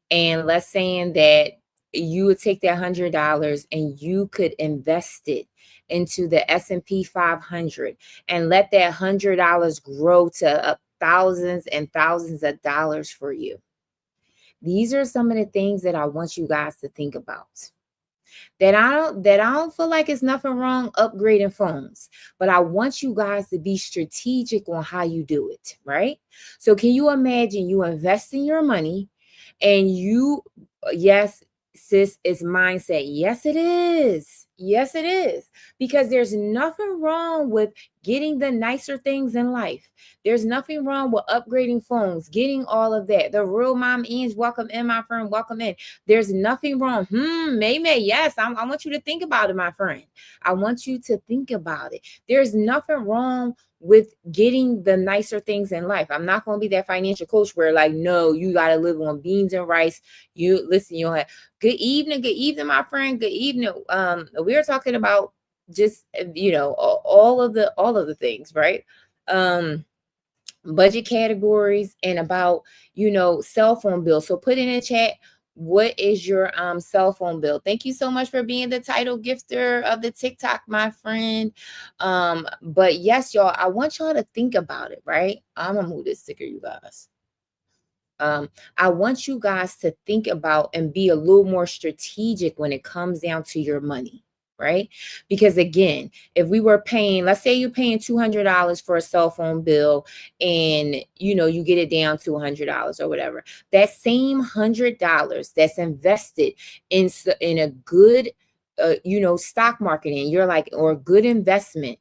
And let's saying that you would take that $100 and you could invest it into the S&P 500 and let that $100 grow to thousands and thousands of dollars for you. These are some of the things that I want you guys to think about. That I don't feel like it's nothing wrong upgrading phones, but I want you guys to be strategic on how you do it, right? So can you imagine you investing your money and yes, sis, it's mindset. Yes, it is. Yes, it is. Because there's nothing wrong with getting the nicer things in life. There's nothing wrong with upgrading phones, getting all of that. The real mom ends, welcome in, my friend, welcome in. There's nothing wrong. Maybe, yes, I want you to think about it, my friend. I want you to think about it. There's nothing wrong with getting the nicer things in life. I'm not going to be that financial coach where like, no, you got to live on beans and rice. You listen, you'll have good evening, my friend. Good evening. We're talking about just, all of the things, right? Budget categories and about, cell phone bill. So put in the chat, what is your cell phone bill? Thank you so much for being the title gifter of the TikTok, my friend. But yes, y'all, I want y'all to think about it, right? I'm gonna move this sticker, you guys. I want you guys to think about and be a little more strategic when it comes down to your money, right? Because again, if we were paying, let's say you're paying $200 for a cell phone bill and you get it down to $100 or whatever, that same $100 that's invested in a good stock market, and you're like, or good investment,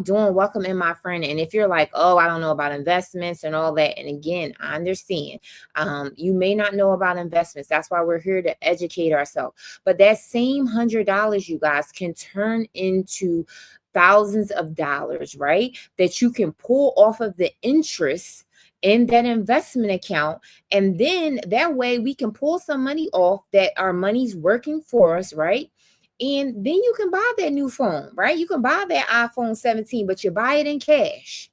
doing welcome in, my friend. And if you're like, oh, I don't know about investments and all that, and again, I understand, you may not know about investments. That's why we're here to educate ourselves. But that same $100, you guys, can turn into thousands of dollars, right? That you can pull off of the interest in that investment account. And then that way we can pull some money off, that our money's working for us, right? And then you can buy that new phone, right? You can buy that iPhone 17, but you buy it in cash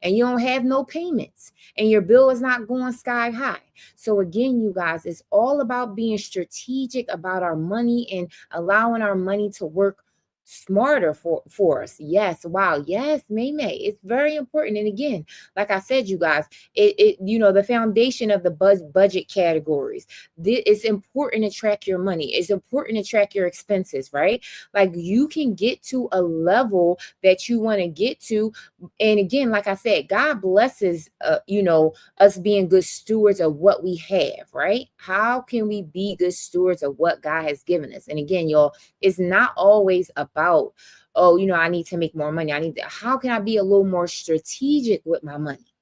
and you don't have no payments and your bill is not going sky high. So again, you guys, it's all about being strategic about our money and allowing our money to work smarter for us. Yes. Wow. Yes, May. It's very important. And again, like I said, you guys, the foundation of the budget categories. It's important to track your money. It's important to track your expenses, right? Like you can get to a level that you want to get to. And again, like I said, God blesses, us being good stewards of what we have, right? How can we be good stewards of what God has given us? And again, y'all, it's not always about, oh, I need to make more money. How can I be a little more strategic with my money?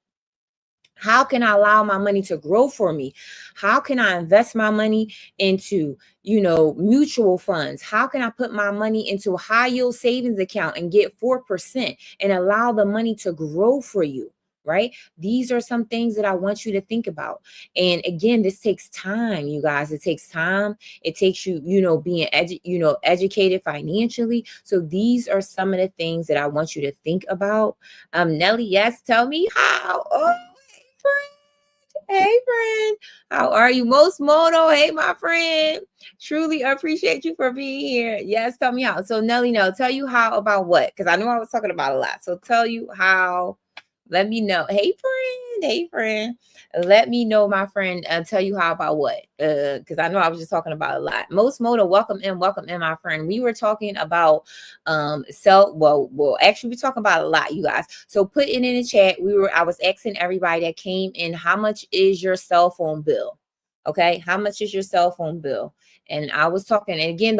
How can I allow my money to grow for me? How can I invest my money into, mutual funds? How can I put my money into a high yield savings account and get 4% and allow the money to grow for you? Right? These are some things that I want you to think about. And again, this takes time, you guys. It takes time. It takes you, being educated financially. So these are some of the things that I want you to think about. Nelly, yes, tell me how. Oh, hey, friend. How are you? Most Moto. Hey, my friend. Truly appreciate you for being here. Yes, tell me how. So, Nelly, no, tell you how about what? Because I know I was talking about a lot. So, tell you how. Let me know. Hey, friend. Hey, friend. Let me know, my friend. Tell you how about what? Because I know I was just talking about a lot. Most Moto, welcome in, my friend. We were talking about actually we're talking about a lot, you guys. So put it in the chat. I was asking everybody that came in, how much is your cell phone bill? Okay, how much is your cell phone bill? And I was talking, and again,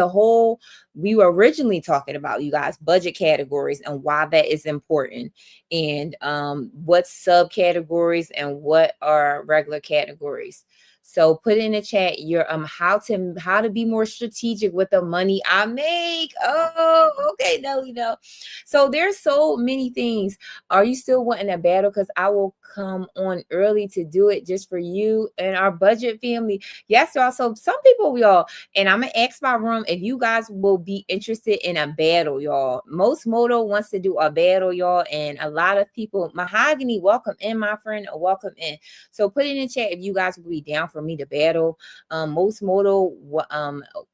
we were originally talking about, you guys, budget categories and why that is important, and what subcategories and what are regular categories. So put in the chat your how to be more strategic with the money I make. Oh, okay, Nelly, no. So there's so many things. Are you still wanting a battle? Because I will come on early to do it just for you and our budget family. Yes, y'all. So some people, y'all, and I'm gonna ask my room if you guys will be interested in a battle, y'all. Most Moto wants to do a battle, y'all, and a lot of people. Mahogany, welcome in, my friend. Welcome in. So put in the chat if you guys will be down for me to battle. Most Moto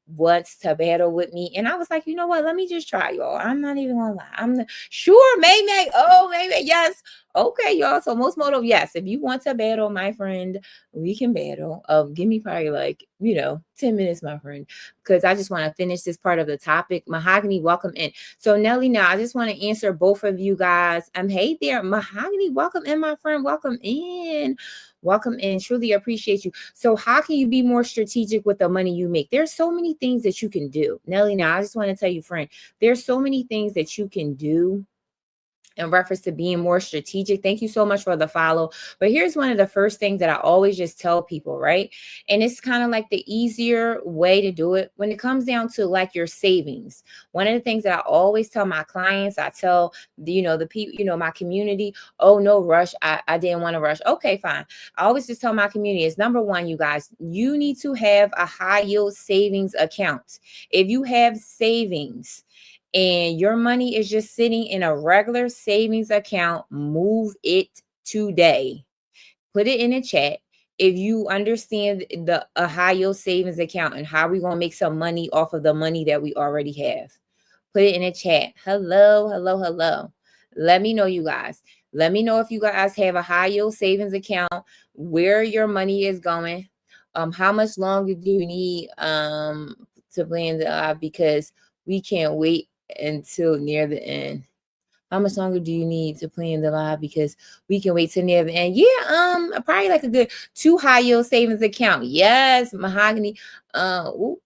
wants to battle with me, and I was like, you know what? Let me just try, y'all. I'm not even gonna lie. Sure, maybe. Oh, maybe yes. Okay, y'all. So most Moto, yes. If you want to battle, my friend, we can battle. Give me probably like 10 minutes, my friend, because I just want to finish this part of the topic. Mahogany, welcome in. So Nelly, now I just want to answer both of you guys. Hey there, Mahogany, welcome in, my friend. Welcome in. Welcome in. Truly appreciate you. So how can you be more strategic with the money you make? There's so many things that you can do. Nelly, now I just want to tell you, friend, there's so many things that you can do in reference to being more strategic. Thank you so much for the follow. But here's one of the first things that I always just tell people, right? And it's kind of like the easier way to do it when it comes down to like your savings. One of the things that I always tell my clients, I tell the people, my community, oh, no rush. I didn't want to rush. Okay, fine. I always just tell my community is number one, you guys, you need to have a high yield savings account. If you have savings, and your money is just sitting in a regular savings account, move it today. Put it in the chat. If you understand a high yield savings account and how we're going to make some money off of the money that we already have, put it in the chat. Hello, hello, hello. Let me know, you guys. Let me know if you guys have a high yield savings account, where your money is going. How much longer do you need to plan the because we can't wait until near the end. How much longer do you need to plan the live? Because we can wait till near the end. Yeah, probably like a good 2 high yield savings account. Yes, Mahogany. Ooh,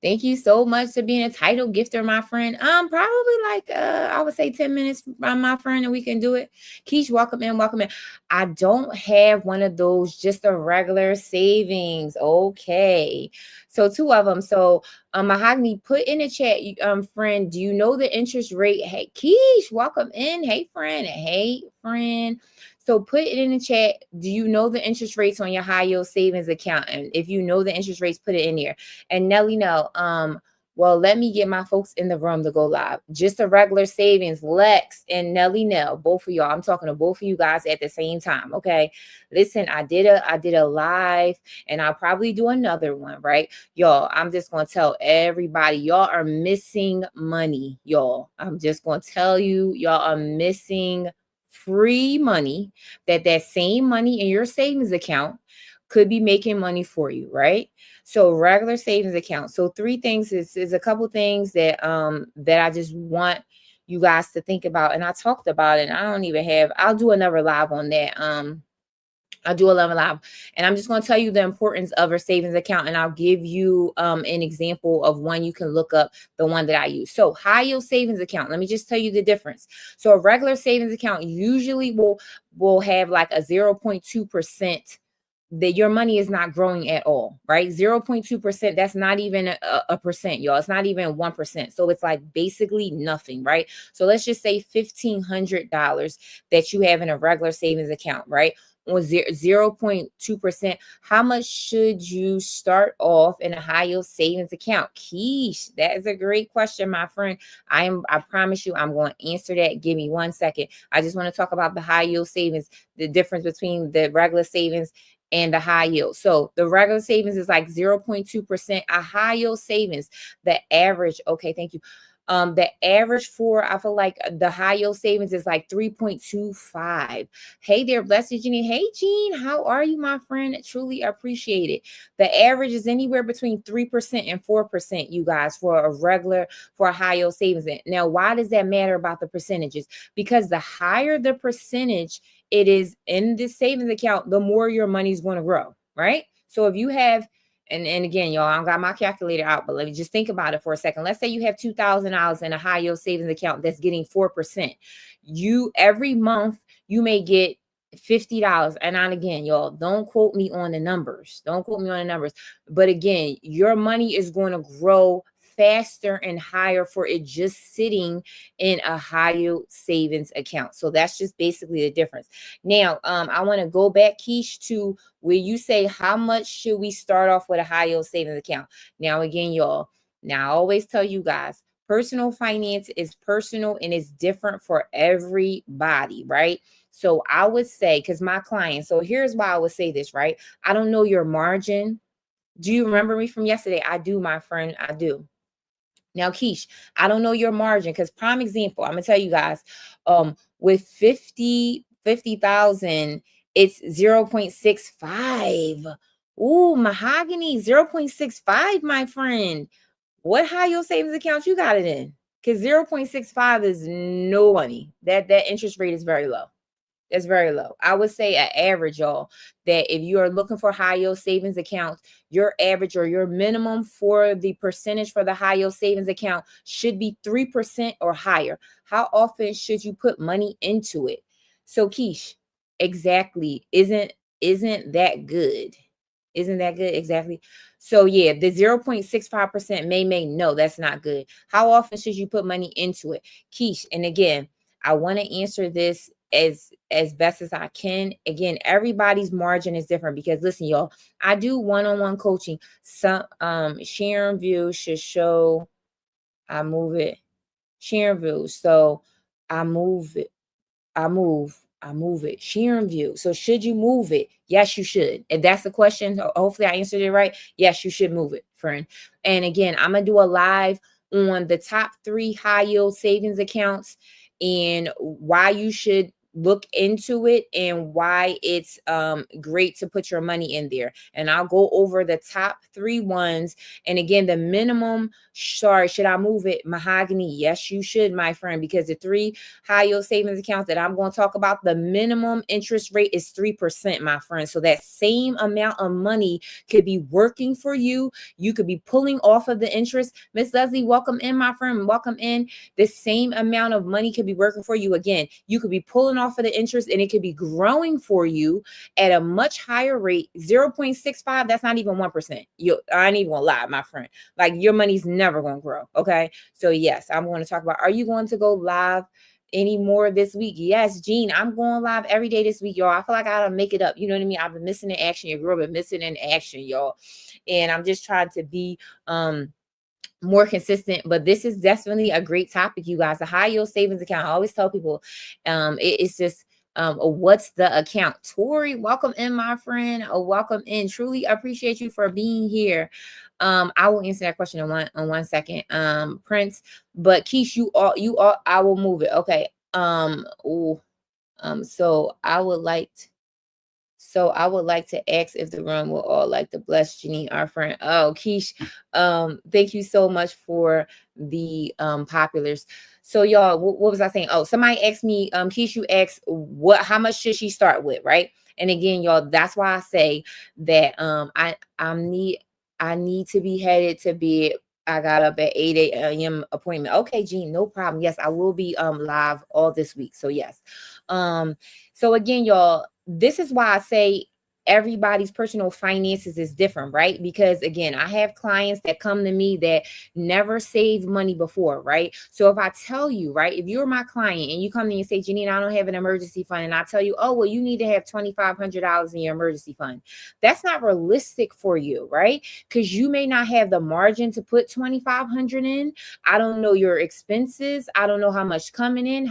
thank you so much for being a title gifter, my friend. Probably like I would say 10 minutes from my friend, and we can do it. Keish, welcome in, welcome in. I don't have one of those, just a regular savings. Okay. So 2 of them. So Mahogany, put in the chat, friend, do you know the interest rate? Hey, Keish, welcome in. Hey, friend. Hey, friend. So put it in the chat. Do you know the interest rates on your high yield savings account? And if you know the interest rates, put it in there. And Nelly, no. Well, let me get my folks in the room to go live. Just a regular savings, Lex and Nelly Nell, both of y'all. I'm talking to both of you guys at the same time. Okay. Listen, I did a live, and I'll probably do another one, right? Y'all, I'm just gonna tell everybody, y'all are missing money, y'all. I'm just gonna tell you, y'all are missing free money. That same money in your savings account could be making money for you, right? So regular savings account. So 3 things is a couple things that I just want you guys to think about. And I talked about it. And I'll do another live on that. I'll do a level live, and I'm just going to tell you the importance of a savings account, and I'll give you an example of one you can look up, the one that I use. So high yield savings account, let me just tell you the difference. So a regular savings account usually will have like a 0.2%, that your money is not growing at all, right? 0.2%, that's not even a percent, y'all. It's not even 1%. So it's like basically nothing, right? So let's just say $1,500 that you have in a regular savings account, right? On 0.2%, how much should you start off in a high yield savings account? Keish, that is a great question, my friend. I promise you, I'm going to answer that. Give me 1 second. I just want to talk about the high yield savings, the difference between the regular savings and the high yield. So the regular savings is like 0.2%. A high yield savings, the average, okay, thank you. The average for, I feel like the high yield savings is like 3.25. Hey there, blessed Jeannie. Hey Jean, how are you, my friend? Truly appreciate it. The average is anywhere between 3% and 4%, you guys, for a high yield savings. Now, why does that matter about the percentages? Because the higher the percentage it is in this savings account, the more your money's going to grow, right? So if you have, and again, y'all, I don't got my calculator out, but let me just think about it for a second. Let's say you have $2,000 in a high yield savings account that's getting 4%. You every month you may get $50. And again, y'all, don't quote me on the numbers. Don't quote me on the numbers. But again, your money is going to grow faster and higher for it just sitting in a high yield savings account. So that's just basically the difference. Now, I want to go back, Keish, to where you say, how much should we start off with a high yield savings account? Now, again, y'all, now I always tell you guys, personal finance is personal and it's different for everybody, right? So I would say, because my clients, so here's why I would say this, right? I don't know your margin. Do you remember me from yesterday? I do, my friend. I do. Now, Keish, I don't know your margin because prime example, I'm gonna tell you guys, with 50,000, it's 0.65. Ooh, mahogany, 0.65, my friend. What high yield savings accounts you got it in? Because 0.65 is no money. That interest rate is very low. That's very low. I would say an average, y'all, that if you are looking for high yield savings accounts, your average or your minimum for the percentage for the high yield savings account should be 3% or higher. How often should you put money into it? So, Keish, exactly, isn't that good? Isn't that good? Exactly. So yeah, the 0.65% may no, that's not good. How often should you put money into it? Keish, and again, I want to answer this as best as I can. Again, everybody's margin is different because listen, y'all, I do one-on-one coaching. Some sharing views should show I move it. Sharing views. So I move it. I move it. Sharing view. So should you move it? Yes, you should. If that's the question, hopefully I answered it right. Yes, you should move it, friend. And again, I'm going to do a live on the top 3 high yield savings accounts and why you should look into it and why it's great to put your money in there. And I'll go over the top 3 ones. And again, the minimum, sorry, should I move it? Mahogany. Yes, you should, my friend, because the 3 high yield savings accounts that I'm going to talk about, the minimum interest rate is 3%, my friend. So that same amount of money could be working for you. You could be pulling off of the interest. Miss Leslie, welcome in, my friend. Welcome in. The same amount of money could be working for you. Again, you could be pulling off of the interest and it could be growing for you at a much higher rate. 0.65, that's not even 1%. I ain't even gonna lie, my friend. Like your money's never gonna grow. Okay. So yes, I'm going to talk about, are you going to go live any more this week? Yes, Jean, I'm going live every day this week, y'all. I feel like I gotta make it up. You know what I mean? I've been missing in action. Your girl been missing in action, y'all. And I'm just trying to be more consistent, but this is definitely a great topic, you guys. The high yield savings account. I always tell people it's just what's the account. Tori, welcome in, my friend. Welcome in. Truly appreciate you for being here. I will answer that question in one second. Prince, but Keish, you all I will move it. Okay. So I would like to ask if the room will all like to bless Janine, our friend. Oh, Keish, thank you so much for the populars. So y'all, what was I saying? Oh, somebody asked me, Keish, you asked how much should she start with, right? And again, y'all, that's why I say that I need to be headed to bed. I got up at 8 a.m. appointment. Okay, Jean, no problem. Yes, I will be live all this week. So yes. So again, y'all, this is why I say everybody's personal finances is different, right? Because again, I have clients that come to me that never saved money before, right? So if I tell you, right, if you're my client and you come to me and say, Janine, I don't have an emergency fund, and I tell you, oh, well, you need to have $2,500 in your emergency fund. That's not realistic for you, right? Because you may not have the margin to put 2,500 in. I don't know your expenses. I don't know how much coming in,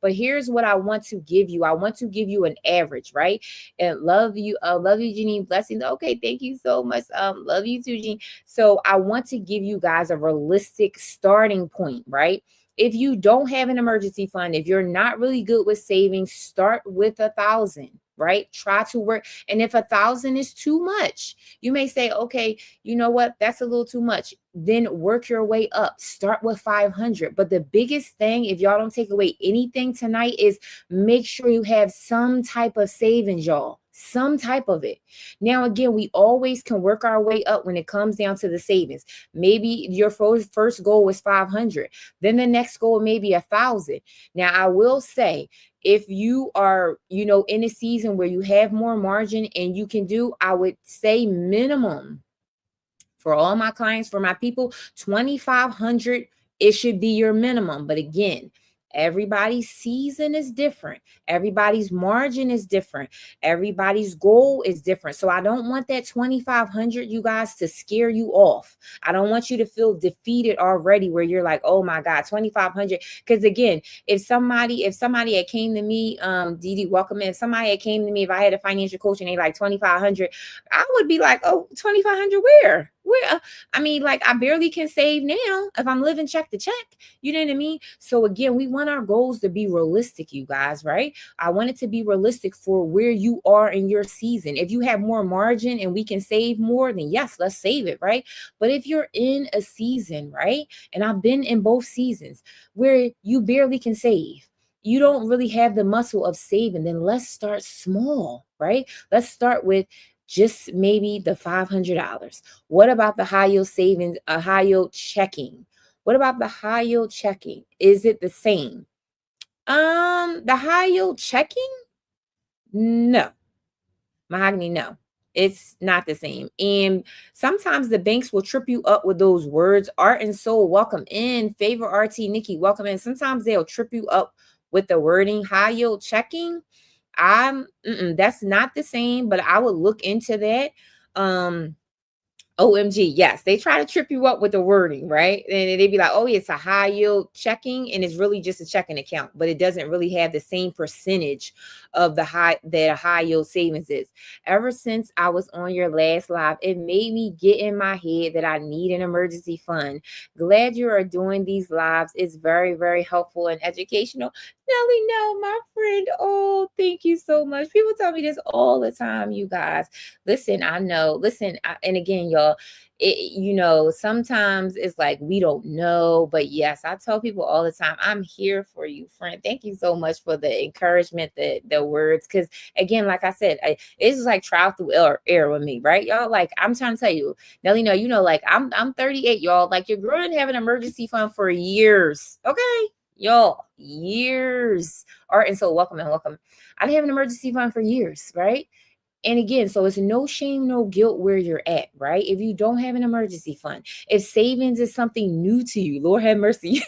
but here's what I want to give you. I want to give you an average, right? And love you, Janine. Blessings. Okay, thank you so much. Love you too, Jean. So I want to give you guys a realistic starting point, right? If you don't have an emergency fund, if you're not really good with savings, start with 1,000. right? Try to work. And if 1,000 is too much, you may say, okay, you know what? That's a little too much. Then work your way up. Start with 500. But the biggest thing, if y'all don't take away anything tonight, is make sure you have some type of savings, y'all. Some type of it. Now, again, we always can work our way up when it comes down to the savings. Maybe your first goal was 500. Then the next goal may be 1,000. Now, I will say, if you are, in a season where you have more margin and you can do, I would say minimum for all my clients, for my people, 2,500, it should be your minimum. But again, everybody's season is different. Everybody's margin is different. Everybody's goal is different. So I don't want that 2,500, you guys, to scare you off. I don't want you to feel defeated already where you're like, oh my God, 2,500. Because again, if somebody had came to me, Didi, welcome in. If somebody had came to me, if I had a financial coach and they like 2,500, I would be like, oh, 2,500 where? I mean, like, I barely can save now if I'm living check to check. You know what I mean? So again, we want our goals to be realistic, you guys, right? I want it to be realistic for where you are in your season. If you have more margin and we can save more, then yes, let's save it, right? But if you're in a season, right? And I've been in both seasons where you barely can save, you don't really have the muscle of saving, then let's start small, right? Let's start with just maybe the $500. What about the high yield savings, high yield checking? What about the high yield checking? Is it the same? The high yield checking? No. Mahogany, no. It's not the same. And sometimes the banks will trip you up with those words. Art and Soul, welcome in. Favor RT, Nikki, welcome in. Sometimes they'll trip you up with the wording high yield checking. That's not the same, but I would look into that. OMG, yes, they try to trip you up with the wording, right? And they'd be like, oh, it's a high yield checking, and it's really just a checking account, but it doesn't really have the same percentage of that a high yield savings is. Ever since I was on your last live, it made me get in my head that I need an emergency fund. Glad you are doing these lives. It's very, very helpful and educational. Nelly, no, my friend. Oh, thank you so much. People tell me this all the time, you guys. Listen, I know. Listen, and again, y'all, sometimes it's like we don't know, but yes, I tell people all the time, I'm here for you, friend. Thank you so much for the encouragement, the words, because again, like I said, it's like trial through error with me, right, y'all? Like, I'm trying to tell you, Nelly, like I'm 38, y'all. Like, your girl didn't have an emergency fund for years, okay? Y'all, years. All right, and so welcome and welcome. I didn't have an emergency fund for years, right? And again, so it's no shame, no guilt where you're at, right? If you don't have an emergency fund, if savings is something new to you, Lord have mercy.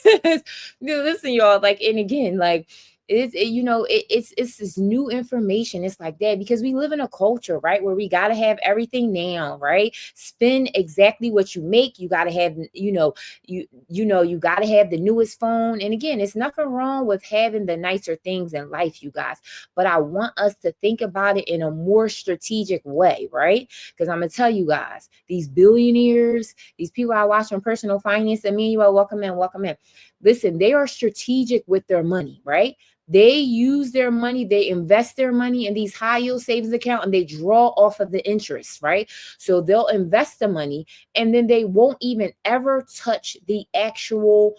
Listen, y'all, like, and again, like, it's this new information. It's like that because we live in a culture, right, where we got to have everything now, right? Spend exactly what you make. You got to have, you got to have the newest phone. And again, it's nothing wrong with having the nicer things in life, you guys. But I want us to think about it in a more strategic way, right? Because I'm going to tell you guys, these billionaires, these people I watch on Personal Finance, Emmanuel, welcome in, welcome in. Listen, they are strategic with their money, right? They use their money, they invest their money in these high yield savings account, and they draw off of the interest, right? So they'll invest the money and then they won't even ever touch the actual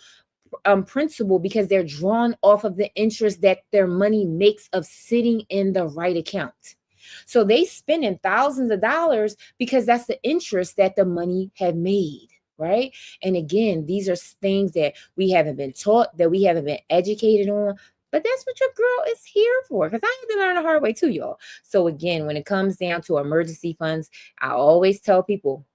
principal because they're drawn off of the interest that their money makes of sitting in the right account. So they spending thousands of dollars because that's the interest that the money had made. Right. And again, these are things that we haven't been taught, that we haven't been educated on. But that's what your girl is here for, because I had to learn the hard way too, y'all. So again, when it comes down to emergency funds, I always tell people,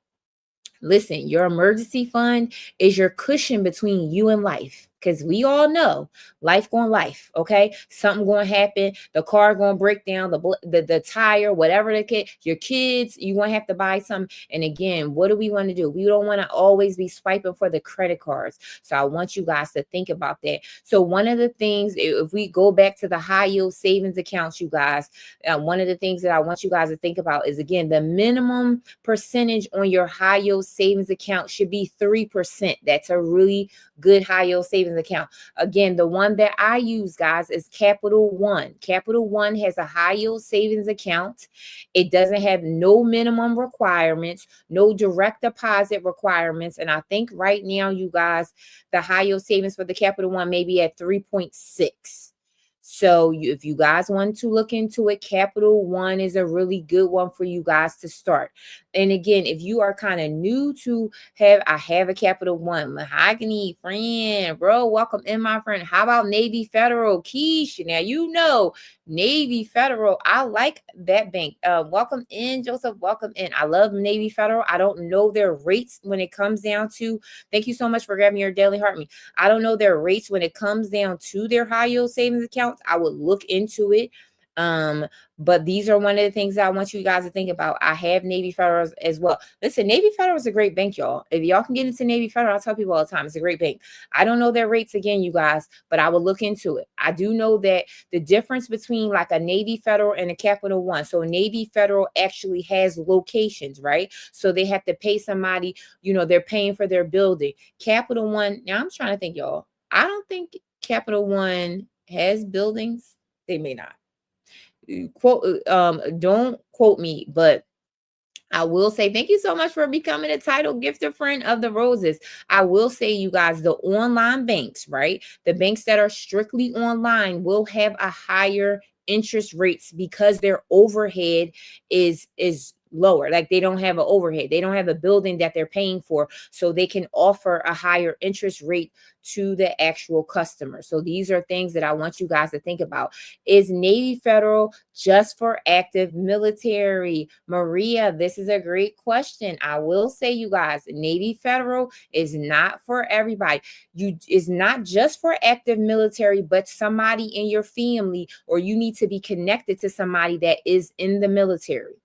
listen, your emergency fund is your cushion between you and life. Because we all know life going life, okay? Something going to happen. The car going to break down, the tire, whatever the kid, your kids, you going to have to buy some. And again, what do we want to do? We don't want to always be swiping for the credit cards. So I want you guys to think about that. So one of the things, if we go back to the high yield savings accounts, you guys, one of the things that I want you guys to think about is, again, the minimum percentage on your high yield savings account should be 3%. That's a really good high yield savings savings account. Again, the one that I use, guys, is Capital One. Capital One has a high yield savings account. It doesn't have no minimum requirements, no direct deposit requirements. And I think right now, you guys, the high yield savings for the Capital One may be at 3.6. So if you guys want to look into it, Capital One is a really good one for you guys to start. And again, if you are kind of new to I have a Capital One, Mahogany, friend, bro, welcome in, my friend. How about Navy Federal, Keisha? Now, you know, Navy Federal, I like that bank. Welcome in, Joseph, welcome in. I love Navy Federal. I don't know their rates when it comes down to, thank you so much for grabbing your daily heart me. I don't know their rates when it comes down to their high yield savings accounts. I would look into it. But these are one of the things that I want you guys to think about. I have Navy Federal as well. Listen, Navy Federal is a great bank, y'all. If y'all can get into Navy Federal, I tell people all the time, it's a great bank. I don't know their rates again, you guys, but I will look into it. I do know that the difference between like a Navy Federal and a Capital One. So Navy Federal actually has locations, right? So they have to pay somebody, you know, they're paying for their building. Capital One, now I'm trying to think, y'all. I don't think Capital One has buildings. They may not. Don't quote me, but I will say thank you so much for becoming a title gifter friend of the Roses. I will say, you guys, the online banks, right? The banks that are strictly online will have a higher interest rates because their overhead is lower. Like they don't have an overhead. They don't have a building that they're paying for. So they can offer a higher interest rate to the actual customer. So these are things that I want you guys to think about. Is Navy Federal just for active military? Maria, this is a great question. I will say, you guys, Navy Federal is not for everybody. It's not just for active military, but somebody in your family, or you need to be connected to somebody that is in the military.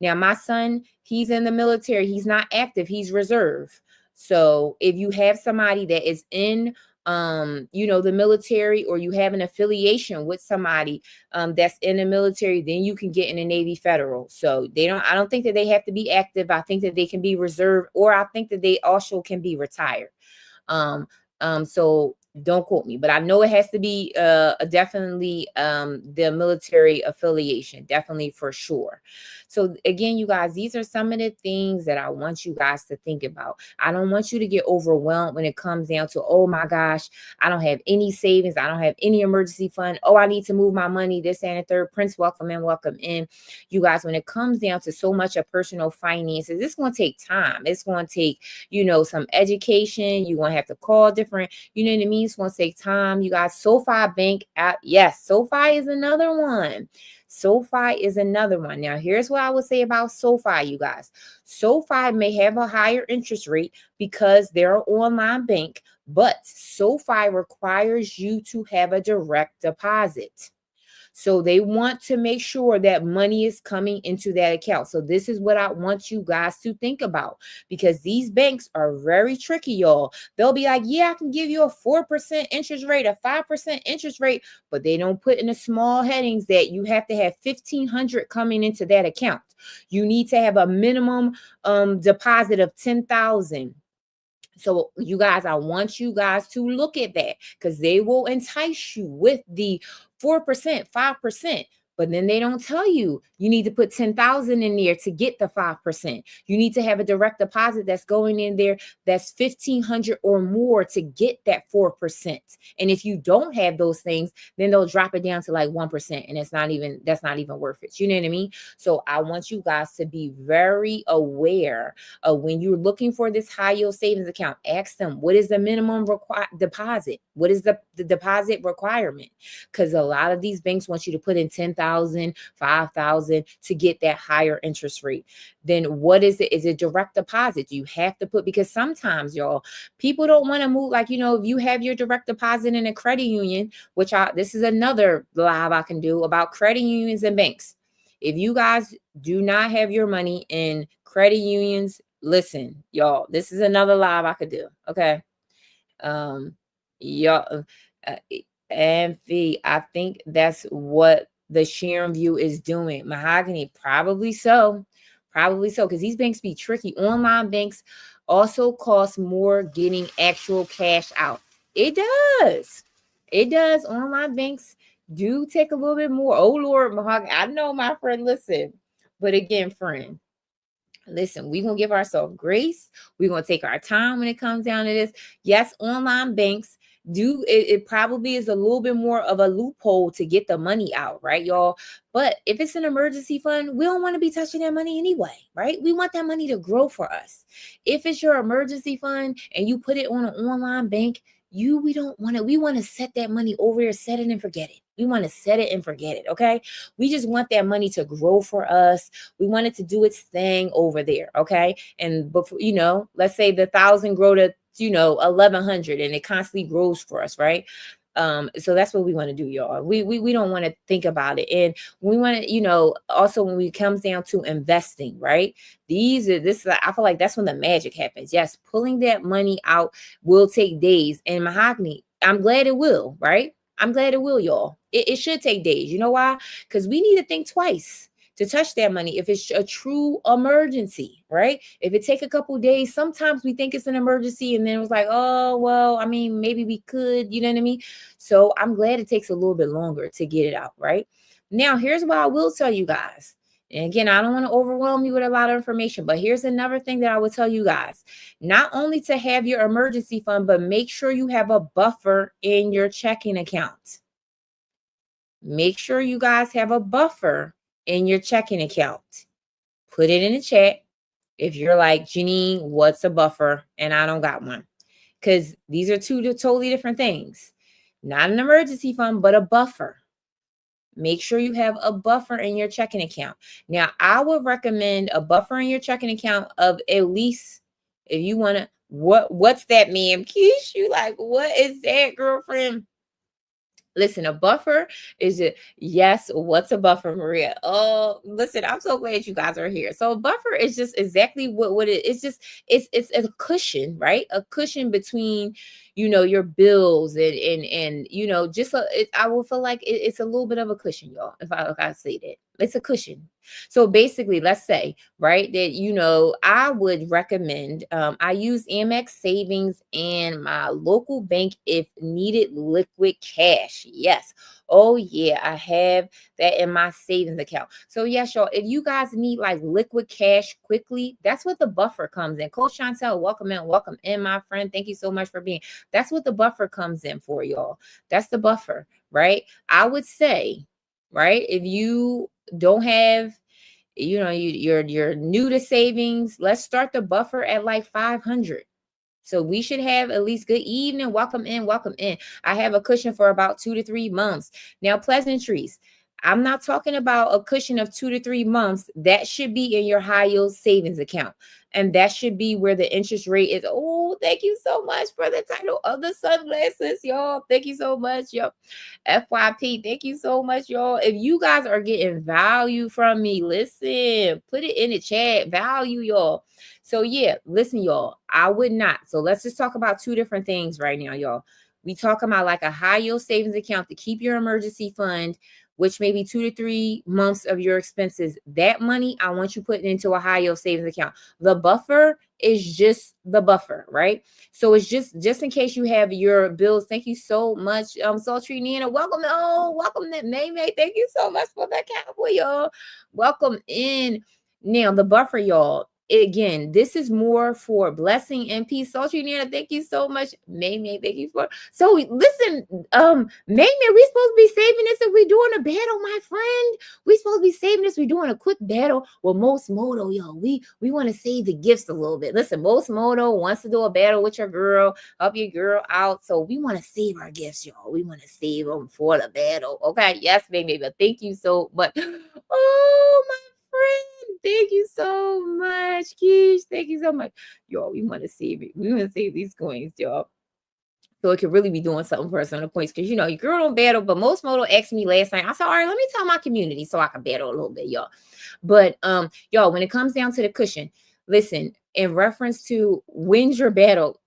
Now, my son, he's in the military. He's not active. He's reserve. So if you have somebody that is in, the military, or you have an affiliation with somebody that's in the military, then you can get in the Navy Federal. So I don't think that they have to be active. I think that they can be reserved, or I think that they also can be retired. So don't quote me, but I know it has to be definitely the military affiliation, definitely, for sure. So again, you guys, these are some of the things that I want you guys to think about. I don't want you to get overwhelmed when it comes down to, oh my gosh, I don't have any savings, I don't have any emergency fund, oh, I need to move my money, this and the third. Prince, welcome in, welcome in. You guys, when it comes down to so much of personal finances, it's going to take time. It's going to take, some education. You're going to have to call different, you know what I mean? It's going to take time. You guys, SoFi Bank app. Yes, SoFi is another one. SoFi is another one. Now, here's what I would say about SoFi, you guys. SoFi may have a higher interest rate because they're an online bank, but SoFi requires you to have a direct deposit. So they want to make sure that money is coming into that account. So this is what I want you guys to think about, because these banks are very tricky, y'all. They'll be like, yeah, I can give you a 4% interest rate, a 5% interest rate, but they don't put in the small headings that you have to have $1,500 coming into that account. You need to have a minimum deposit of $10,000. So you guys, I want you guys to look at that, because they will entice you with the 4%, 5%. But then they don't tell you need to put 10,000 in there to get the 5%. You need to have a direct deposit that's going in there that's 1,500 or more to get that 4%. And if you don't have those things, then they'll drop it down to like 1%, and that's not even worth it. You know what I mean? So I want you guys to be very aware of when you're looking for this high yield savings account. Ask them, what is the minimum deposit? What is the deposit requirement? Because a lot of these banks want you to put in 10,000, 5,000 to get that higher interest rate. Then what is it? Is it direct deposit? Do you have to put, because sometimes, y'all, people don't want to move. Like, if you have your direct deposit in a credit union, this is another live I can do about credit unions and banks. If you guys do not have your money in credit unions, listen, y'all, this is another live I could do. Okay. Y'all, and I think that's what the Sharon View is doing. Mahogany, probably so, because these banks be tricky. Online banks also cost more getting actual cash out. It does. It does. Online banks do take a little bit more. Oh Lord, Mahogany. I know, my friend. Listen, but again, friend, listen, we're going to give ourselves grace. We're going to take our time when it comes down to this. Yes, online banks do, it probably is a little bit more of a loophole to get the money out, right, y'all? But if it's an emergency fund, we don't want to be touching that money anyway, right? We want that money to grow for us. If it's your emergency fund and you put it on an online bank, we don't want to, we want to set that money over there, set it and forget it. We want to set it and forget it, okay? We just want that money to grow for us. We want it to do its thing over there, okay? And before, let's say the 1,000 grow to 1,100, and it constantly grows for us, right? So that's what we want to do, y'all. We don't want to think about it. And we want to, also when it comes down to investing, right? I feel like that's when the magic happens. Yes, pulling that money out will take days. And Mahogany, I'm glad it will, right? I'm glad it will, y'all. It should take days. You know why? Because we need to think twice to touch that money if it's a true emergency, right? If it take a couple days, sometimes we think it's an emergency and then it was like, oh, well, I mean, maybe we could, you know what I mean? So I'm glad it takes a little bit longer to get it out, right? Now, here's what I will tell you guys. And again, I don't want to overwhelm you with a lot of information, but here's another thing that I would tell you guys. Not only to have your emergency fund, but make sure you have a buffer in your checking account. Make sure you guys have a buffer in your checking account. Put it in the chat if you're like, Janine, what's a buffer? And I don't got one. Because these are two totally different things. Not an emergency fund, but a buffer. Make sure you have a buffer in your checking account. Now, I would recommend a buffer in your checking account of at least, if you want to, what's that, ma'am? Keish, you like, what is that, girlfriend? Listen, a buffer is it? Yes. What's a buffer, Maria? Oh, listen, I'm so glad you guys are here. So a buffer is just exactly what it is. It's a cushion, right? A cushion between, your bills and just I will feel like it's a little bit of a cushion, y'all. If I say that, it's a cushion. So basically, let's say, right, that I would recommend. I use Amex Savings and my local bank if needed liquid cash. Yes. Oh yeah, I have that in my savings account. So yes, y'all, if you guys need like liquid cash quickly, that's what the buffer comes in. Coach Chantel, welcome in, my friend. Thank you so much for being. That's what the buffer comes in for, y'all. That's the buffer, right? I would say, right, if you don't have, you're new to savings, let's start the buffer at like 500. So we should have at least good evening. Welcome in. Welcome in. I have a cushion for about 2 to 3 months. Now, pleasantries. I'm not talking about a cushion of 2 to 3 months. That should be in your high yield savings account. And that should be where the interest rate is. Oh, thank you so much for the title of the sunglasses, y'all. Thank you so much, y'all. FYP, thank you so much, y'all. If you guys are getting value from me, listen, put it in the chat. Value, y'all. So yeah, listen, y'all, I would not. So let's just talk about two different things right now, y'all. We talking about like a high yield savings account to keep your emergency fund, which may be 2 to 3 months of your expenses. That money, I want you putting into a high yield savings account. The buffer is just the buffer, right? So it's just in case you have your bills. Thank you so much, Sultry Nina. Welcome, welcome, May. Thank you so much for that cowboy, y'all. Welcome in. Now the buffer, y'all. Again, this is more for blessing and peace. Sultry Nina, thank you so much. May, thank you for. So listen, May, we supposed to be saving this if we're doing a battle, my friend. We supposed to be saving this. We're doing a quick battle with Most Moto, y'all. We want to save the gifts a little bit. Listen, Most Moto wants to do a battle with your girl, help your girl out. So we want to save our gifts, y'all. We want to save them for the battle. Okay, yes, May, but thank you so much. Oh my friend, thank you so much, Keish. Thank you so much, y'all. We want to save it. We want to save these coins, y'all. So it could really be doing something for us on the points. Because your girl don't battle, but Most Moto asked me last night. I said, all right, let me tell my community so I can battle a little bit, y'all. But y'all, when it comes down to the cushion, listen, in reference to when's your battle,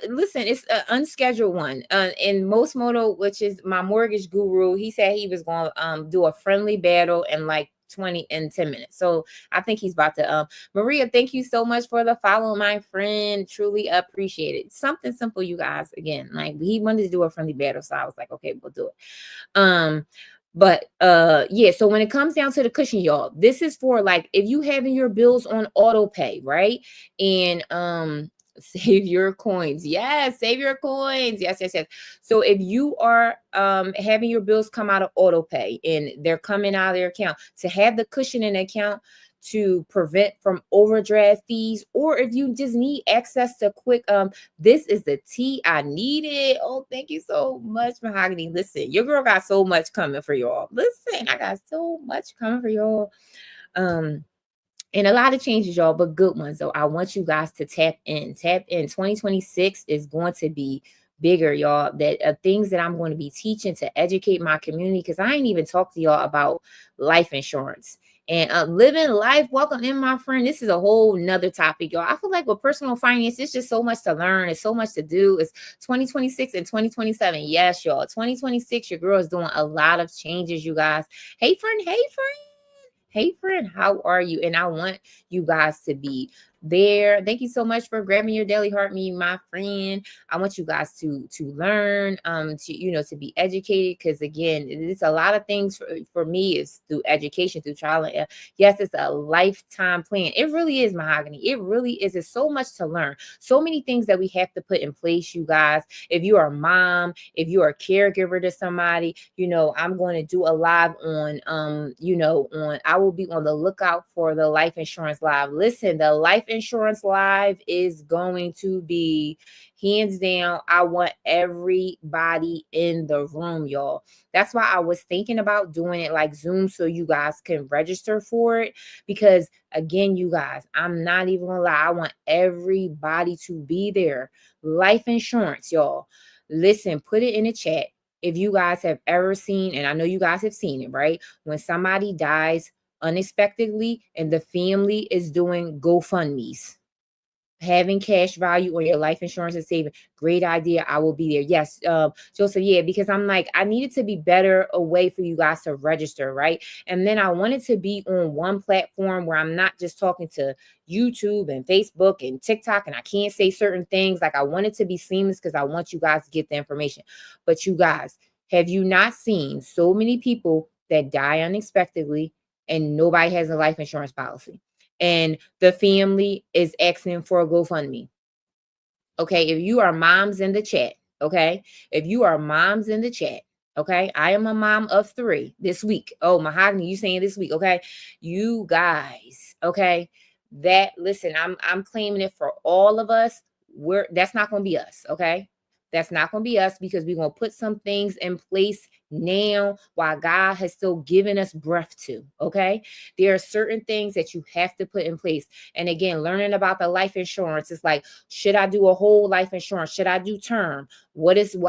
listen, it's an unscheduled one. And Most Moto, which is my mortgage guru, he said he was going to do a friendly battle in like 20 and 10 minutes. So I think he's about to Maria, thank you so much for the follow, my friend. Truly appreciate it. Something simple, you guys. Again, like he wanted to do a friendly battle, so I was like, okay, we'll do it. But yeah, so when it comes down to the cushion, y'all, this is for like if you having your bills on auto pay, right? And save your coins. Yes, save your coins. Yes, yes, yes. So if you are having your bills come out of auto pay and they're coming out of their account, to have the cushion in the account to prevent from overdraft fees, or if you just need access to quick this is the tea I needed. Oh, thank you so much, Mahogany. Listen, your girl got so much coming for y'all. Listen, I got so much coming for y'all. And a lot of changes, y'all, but good ones. So I want you guys to tap in. Tap in. 2026 is going to be bigger, y'all. That things that I'm going to be teaching to educate my community, because I ain't even talked to y'all about life insurance and living life. Welcome in, my friend. This is a whole nother topic, y'all. I feel like with personal finance, it's just so much to learn. It's so much to do. It's 2026 and 2027. Yes, y'all. 2026, your girl is doing a lot of changes, you guys. Hey, friend. Hey, friend. Hey, friend, how are you? And I want you guys to be there. Thank you so much for grabbing your daily heart, me, my friend. I want you guys to learn, to be educated. Because again, it's a lot of things for me is through education, through trial and error. Yes, it's a lifetime plan. It really is, Mahogany. It really is. It's so much to learn. So many things that we have to put in place, you guys. If you are a mom, if you are a caregiver to somebody, I'm going to do a live on, I will be on the lookout for the life insurance live. Listen, the life insurance live is going to be hands down. I want everybody in the room, y'all. That's why I was thinking about doing it like Zoom so you guys can register for it. Because again, you guys, I'm not even gonna lie. I want everybody to be there. Life insurance, y'all. Listen, put it in the chat if you guys have ever seen, and I know you guys have seen it, right? When somebody dies unexpectedly and the family is doing GoFundMe's, having cash value on your life insurance and saving. Great idea. I will be there. Yes, Joseph. Yeah, because I'm like, I needed to be better a way for you guys to register, right? And then I wanted to be on one platform where I'm not just talking to YouTube and Facebook and TikTok, and I can't say certain things. Like I want it to be seamless because I want you guys to get the information. But you guys, have you not seen so many people that die unexpectedly and nobody has a life insurance policy? And the family is asking for a GoFundMe. Okay, if you are moms in the chat, okay, if you are moms in the chat, okay, I am a mom of 3 this week. Oh, Mahogany, you saying this week, okay, you guys, okay, that listen, I'm claiming it for all of us. That's not going to be us, okay. That's not going to be us because we're going to put some things in place now while God has still given us breath to, okay. There are certain things that you have to put in place. And again, learning about the life insurance is like, should I do a whole life insurance? Should I do term?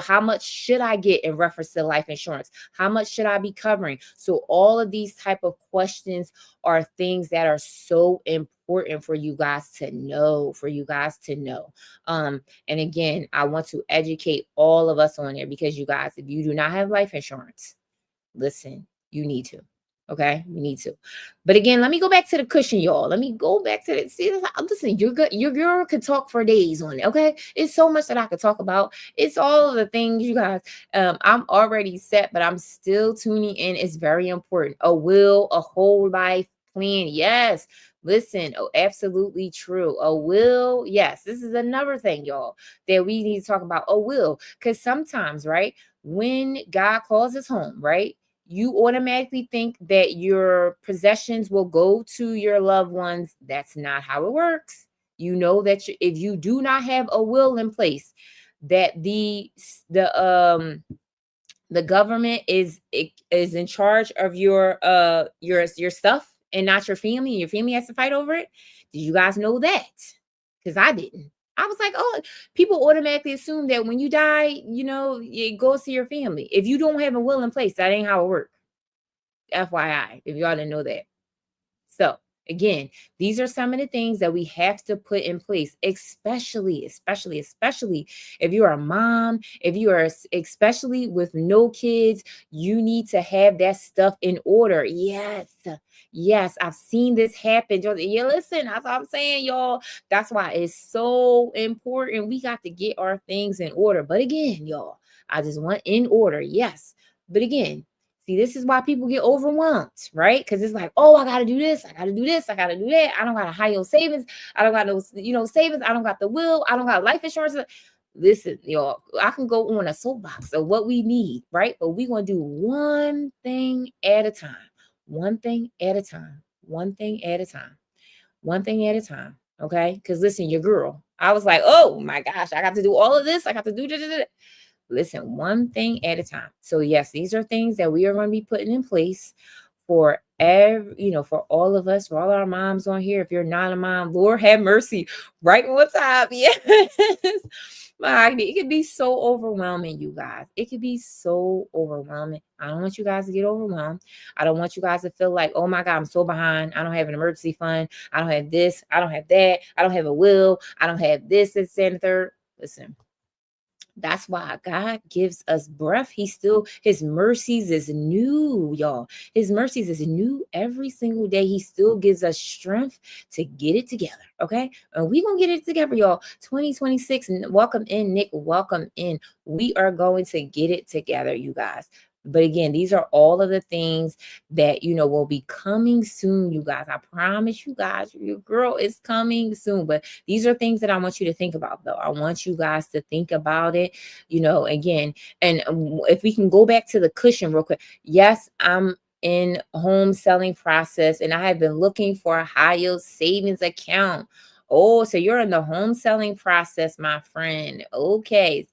How much should I get in reference to life insurance? How much should I be covering? So all of these type of questions are things that are so important for you guys to know, and again, I want to educate all of us on there because you guys, if you do not have life insurance, listen, you need to. Okay, we need to. But again, let me go back to the cushion, y'all. Let me go back to it. See, listen, you're good. Your girl could talk for days on it. Okay, it's so much that I could talk about. It's all of the things, you guys. I'm already set, but I'm still tuning in. It's very important. A will, a whole life plan. Yes. Listen, oh, absolutely true. A will, yes. This is another thing, y'all, that we need to talk about. A will, because sometimes, right, when God calls us home, right, you automatically think that your possessions will go to your loved ones. That's not how it works. You know that if you do not have a will in place, that the government is in charge of your stuff and not your family, and your family has to fight over it. Did you guys know that? Because I didn't. I was like, oh, people automatically assume that when you die, it goes to your family. If you don't have a will in place, that ain't how it works. FYI, if y'all didn't know that. So Again, these are some of the things that we have to put in place, especially if you are a mom, if you are, especially with no kids, you need to have that stuff in order. Yes, I've seen this happen. Yeah, listen, that's what I'm saying, y'all. That's why it's so important. We got to get our things in order. But again, y'all, I just want in order. Yes. But again, see, this is why people get overwhelmed, right? Because it's like, oh, I got to do this. I got to do this. I got to do that. I don't got to high yield savings. I don't got no, savings. I don't got the will. I don't got life insurance. Listen, y'all, I can go on a soapbox of what we need, right? But we're going to do one thing at a time. One thing at a time. One thing at a time. One thing at a time. Okay? Because listen, your girl, I was like, oh my gosh, I got to do all of this. I got to do this. Listen, one thing at a time. So yes, these are things that we are going to be putting in place for for all of us, for all our moms on here. If you're not a mom, Lord have mercy. Right on time. Yes. It could be so overwhelming, you guys. It could be so overwhelming. I don't want you guys to get overwhelmed. I don't want you guys to feel like, oh my God, I'm so behind. I don't have an emergency fund. I don't have this. I don't have that. I don't have a will. I don't have this, and the third. Listen, that's why God gives us breath. His mercies is new, y'all. His mercies is new every single day. He still gives us strength to get it together. Okay. And we're going to get it together, y'all. 2026. Welcome in, Nick. Welcome in. We are going to get it together, you guys. But again, these are all of the things that, will be coming soon, you guys. I promise you guys, your girl is coming soon. But these are things that I want you to think about, though. I want you guys to think about it, again. And if we can go back to the cushion real quick. Yes, I'm in home selling process, and I have been looking for a high yield savings account. Oh, so you're in the home selling process, my friend. Okay.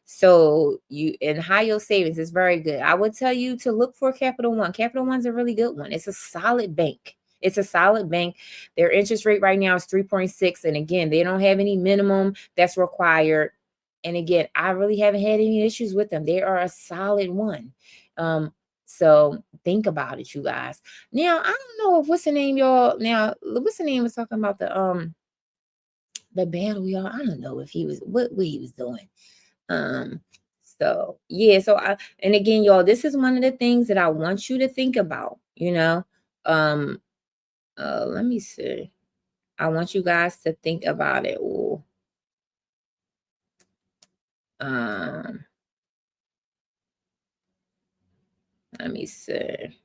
So you in high yield savings is very good. I would tell you to look for Capital One. Capital One's a really good one. It's a solid bank. It's a solid bank. Their interest rate right now is 3.6. And again, they don't have any minimum that's required. And again, I really haven't had any issues with them. They are a solid one. So think about it, you guys. Now, I don't know if what's the name, y'all. Now, what's the name was talking about the battle, y'all. I don't know if he was what he was doing. So yeah, and again, y'all, this is one of the things that I want you to think about, let me see. I want you guys to think about it. Ooh. Let me see.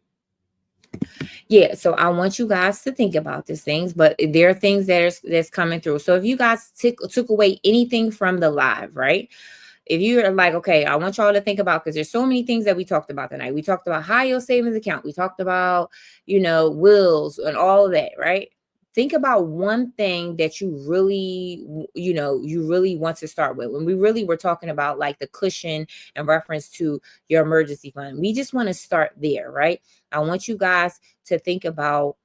Yeah, so I want you guys to think about these things, but there are things that's coming through. So if you guys took away anything from the live, right? If you're like, okay, I want y'all to think about, because there's so many things that we talked about tonight. We talked about high yield savings account. We talked about, wills and all of that, right? Think about one thing that you really want to start with. When we really were talking about like the cushion in reference to your emergency fund, we just want to start there, right? I want you guys to think about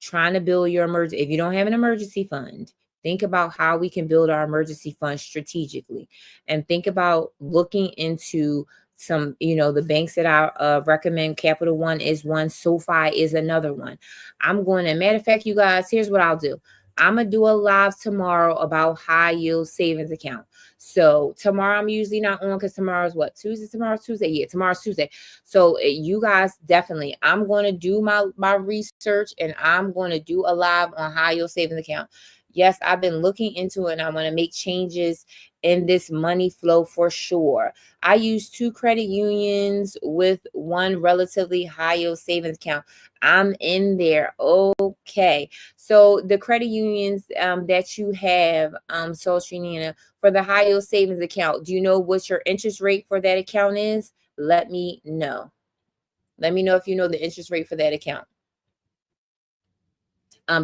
trying to build your emergency. If you don't have an emergency fund, think about how we can build our emergency fund strategically, and think about looking into some, the banks that I recommend. Capital One is one. SoFi is another one. Matter of fact, you guys, here's what I'll do. I'm going to do a live tomorrow about high yield savings account. So tomorrow I'm usually not on because tomorrow's what? Tuesday? Tomorrow's Tuesday. Yeah, tomorrow's Tuesday. So you guys definitely, I'm going to do my research, and I'm going to do a live on high yield savings account. Yes, I've been looking into it, and I want to make changes in this money flow for sure. I use 2 credit unions with one relatively high yield savings account. I'm in there. Okay. So the credit unions that you have, Nina, for the high yield savings account, do you know what your interest rate for that account is? Let me know. Let me know if you know the interest rate for that account.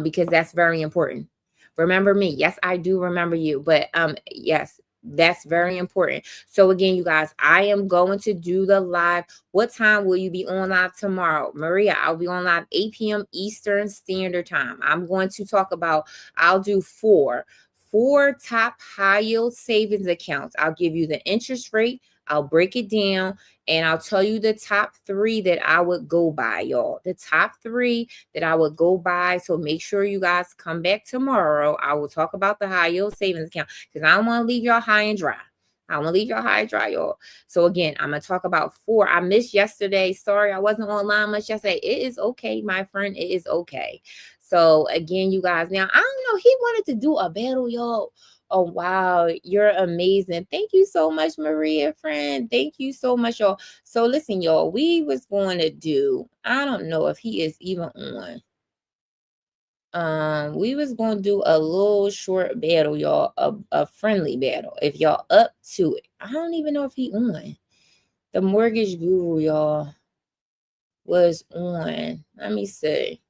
Because that's very important. Remember me. Yes, I do remember you. But yes, that's very important. So again, you guys, I am going to do the live. What time will you be on live tomorrow? Maria, I'll be on live 8 p.m. Eastern Standard Time. I'm going to talk about, I'll do four top high yield savings accounts. I'll give you the interest rate. I'll break it down and I'll tell you the top 3 that I would go by, y'all. The top 3 that I would go by. So make sure you guys come back tomorrow. I will talk about the high yield savings account because I don't want to leave y'all high and dry. I want to leave y'all high and dry, y'all. So again, I'm going to talk about 4. I missed yesterday. Sorry, I wasn't online much yesterday. It is okay, my friend. It is okay. So again, you guys, now I don't know. He wanted to do a battle, y'all. Oh, wow. You're amazing. Thank you so much, Maria, friend. Thank you so much, y'all. So listen, y'all, we was going to do, I don't know if he is even on. We was going to do a little short battle, y'all, a friendly battle. If y'all up to it. I don't even know if he on. The mortgage guru, y'all, was on. Let me see.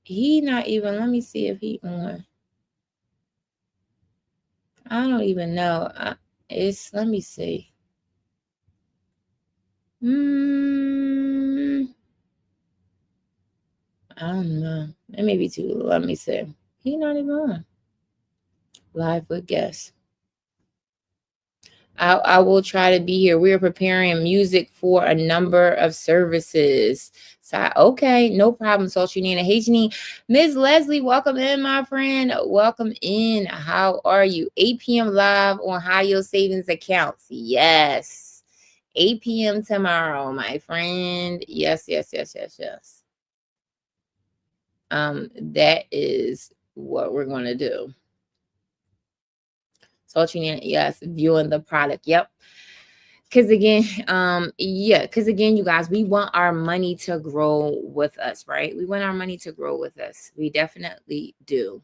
He not even, let me see if he on. I don't even know. Let me see. I don't know. It may be too. Let me see. He not even on. Live with guests. I will try to be here. We are preparing music for a number of services. So okay, no problem. Sultry Nina. Hey Janine. Ms. Leslie, welcome in, my friend. Welcome in. How are you? 8 p.m. live on High Yield Savings Accounts. Yes. 8 p.m. tomorrow, my friend. Yes. That is what we're gonna do. Sultry Nina, yes, viewing the product. Yep. Because again, you guys, we want our money to grow with us, right? We want our money to grow with us. We definitely do.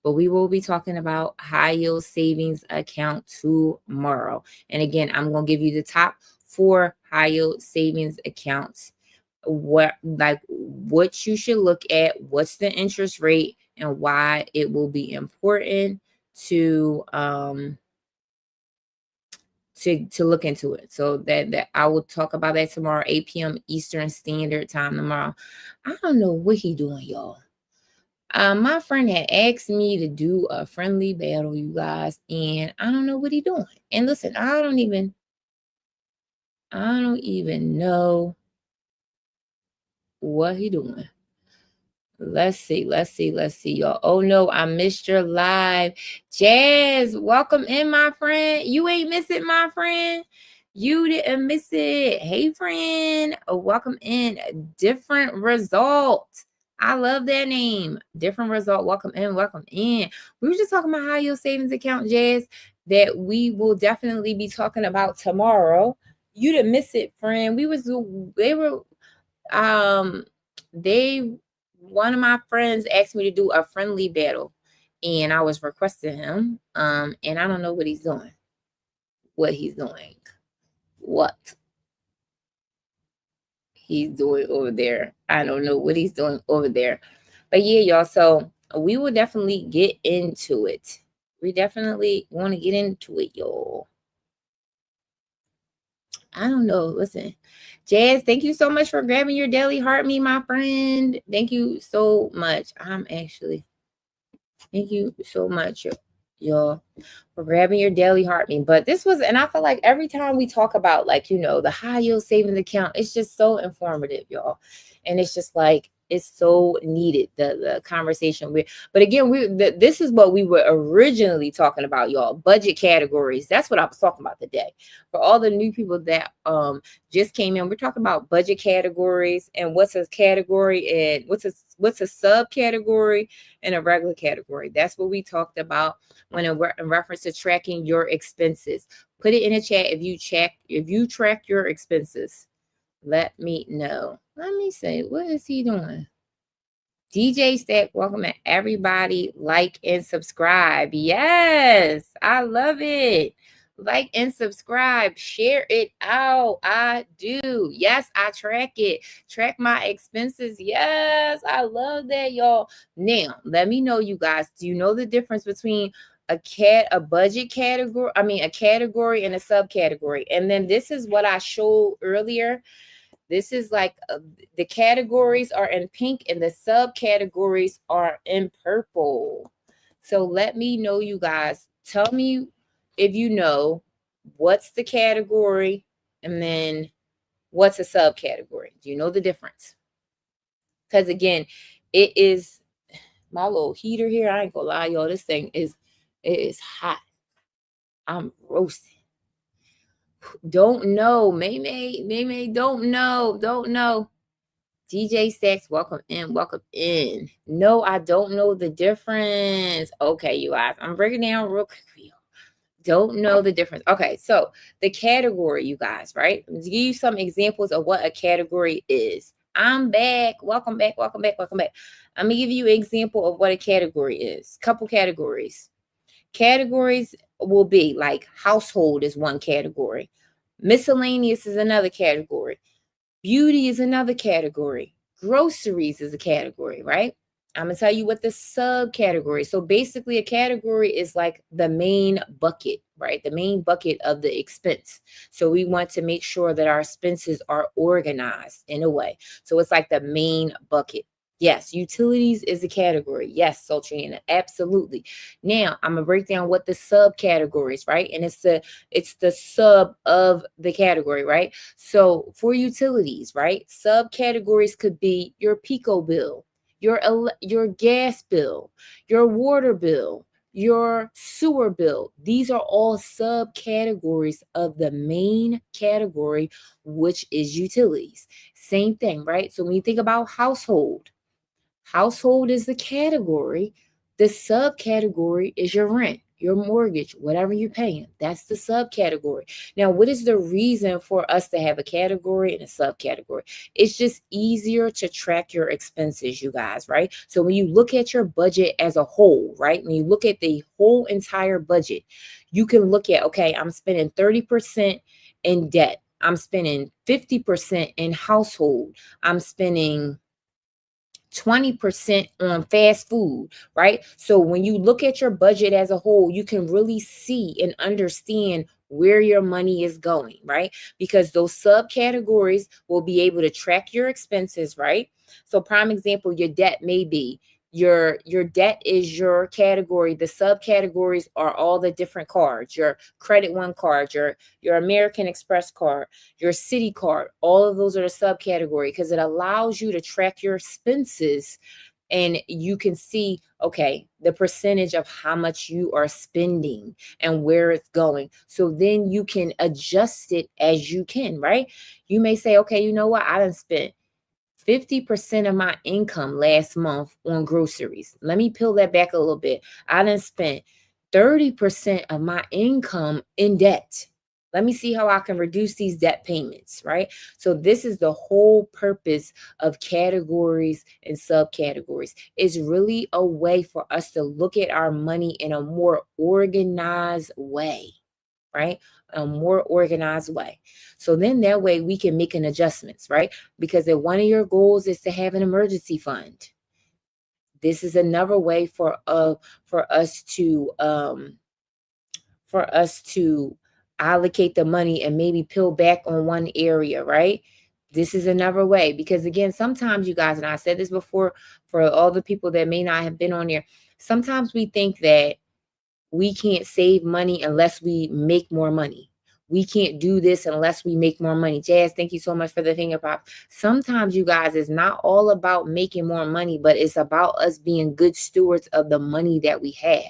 But we will be talking about high yield savings account tomorrow. And again, I'm going to give you the top 4 high yield savings accounts. What you should look at, what's the interest rate, and why it will be important to look into it. So that I will talk about that tomorrow, 8 p.m. Eastern Standard Time tomorrow. I don't know what he doing, y'all. My friend had asked me to do a friendly battle, you guys, and I don't know what he doing. And listen, I don't even know what he doing. Let's see, y'all. Oh no, I missed your live. Jazz, welcome in, my friend. You ain't miss it, my friend. You didn't miss it. Hey, friend. Welcome in. Different result. I love that name. Different result. Welcome in. We were just talking about high yield savings account, Jazz, that we will definitely be talking about tomorrow. You didn't miss it, friend. One of my friends asked me to do a friendly battle, and I was requesting him. And I don't know what he's doing. What he's doing over there. I don't know what he's doing over there. But yeah, y'all. So we will definitely get into it. We definitely want to get into it, y'all. I don't know. Listen, Jazz, thank you so much for grabbing your daily heart, me, my friend. Thank you so much. Thank you so much, y'all, for grabbing your daily heart me. But this was, and I feel like every time we talk about, like, the high yield savings account, it's just so informative, y'all. And it's just like, it's so needed, the conversation. But again, this is what we were originally talking about, y'all. Budget categories. That's what I was talking about today. For all the new people that just came in, we're talking about budget categories and what's a category and what's a subcategory and a regular category. That's what we talked about when in reference to tracking your expenses. Put it in the chat if you track your expenses. Let me know. Let me see. What is he doing? DJ Stack, welcome everybody. Like and subscribe. Yes, I love it. Like and subscribe. Share it out. I do. Yes, I track it. Track my expenses. Yes, I love that, y'all. Now, let me know, you guys. Do you know the difference between a budget category? A category and a subcategory. And then this is what I showed earlier. This is like the categories are in pink and the subcategories are in purple. So let me know, you guys. Tell me if you know what's the category and then what's a subcategory. Do you know the difference? Because again, it is my little heater here. I ain't gonna lie, y'all. This thing is it is hot. I'm roasting. Don't know. May, don't know. DJ Stacks, welcome in, welcome in. No, I don't know the difference. Okay, you guys, I'm breaking down real quick for you. Don't know the difference. Okay, so the category, you guys, right? Let me give you some examples of what a category is. I'm back. Welcome back, welcome back, welcome back. I'm gonna give you an example of what a category is. Couple categories. Categories will be like household is one category. Miscellaneous is another category. Beauty is another category. Groceries is a category, right? I'm going to tell you what the subcategory. So basically a category is like the main bucket, right? The main bucket of the expense. So we want to make sure that our expenses are organized in a way. So it's like the main bucket. Yes, utilities is a category. Yes, Sultrina, absolutely. Now I'm gonna break down what the subcategories, right? And it's the sub of the category, right? So for utilities, right? Subcategories could be your Pico bill, your gas bill, your water bill, your sewer bill. These are all subcategories of the main category, which is utilities. Same thing, right? So when you think about household, household is the category. The subcategory is your rent, your mortgage, whatever you're paying. That's the subcategory. Now, what is the reason for us to have a category and a subcategory? It's just easier to track your expenses, you guys, right? So when you look at your budget as a whole, right? When you look at the whole entire budget, you can look at, okay, I'm spending 30% in debt. I'm spending 50% in household. I'm spending 20% on fast food, right? So when you look at your budget as a whole, you can really see and understand where your money is going, right? Because those subcategories will be able to track your expenses, right? So prime example, your debt may be your debt is your category. The subcategories are all the different cards, your credit one card, your American Express card, your city card. All of those are the subcategory because it allows you to track your expenses and you can see, okay, the percentage of how much you are spending and where it's going. So then you can adjust it as you can, right? You may say, okay, you know what? I done spent 50% of my income last month on groceries. Let me peel that back a little bit. I done spent 30% of my income in debt. Let me see how I can reduce these debt payments, right? So this is the whole purpose of categories and subcategories. It's really a way for us to look at our money in a more organized way, right? A more organized way. So then that way we can make an adjustments, right? Because if one of your goals is to have an emergency fund, this is another way for us to allocate the money and maybe peel back on one area, right? This is another way because again, sometimes you guys, and I said this before for all the people that may not have been on here, sometimes we think that we can't save money unless we make more money. We can't do this unless we make more money. Jazz, thank you so much for the finger pop. Sometimes, you guys, it's not all about making more money, but it's about us being good stewards of the money that we have.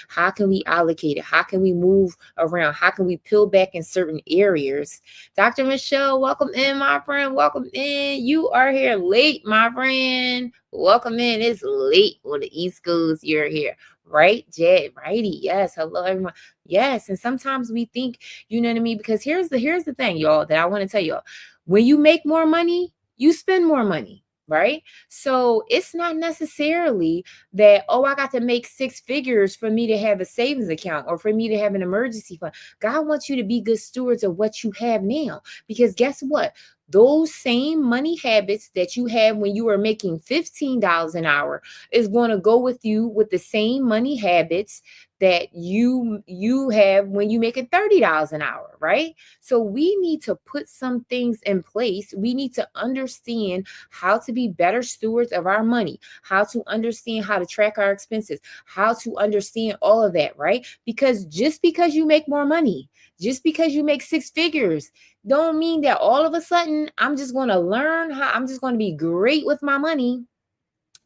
How can we allocate it? How can we move around? How can we peel back in certain areas? Dr. Michelle, welcome in, my friend. Welcome in. You are here late, my friend. Welcome in. It's late on the East Coast. You're here. Right, Jet, righty. Yes. Hello, everyone. Yes. And sometimes we think, you know what I mean? Because here's the thing, y'all, that I want to tell y'all. When you make more money, you spend more money, right? So it's not necessarily that, oh, I got to make 6 figures for me to have a savings account or for me to have an emergency fund. God wants you to be good stewards of what you have now. Because guess what? Those same money habits that you had when you were making $15 an hour is going to go with you with the same money habits that you have when you make it $30 an hour, right? So we need to put some things in place. We need to understand how to be better stewards of our money, how to understand how to track our expenses, how to understand all of that, right? Because just because you make more money, just because you make six figures, don't mean that all of a sudden I'm just going to learn how I'm just going to be great with my money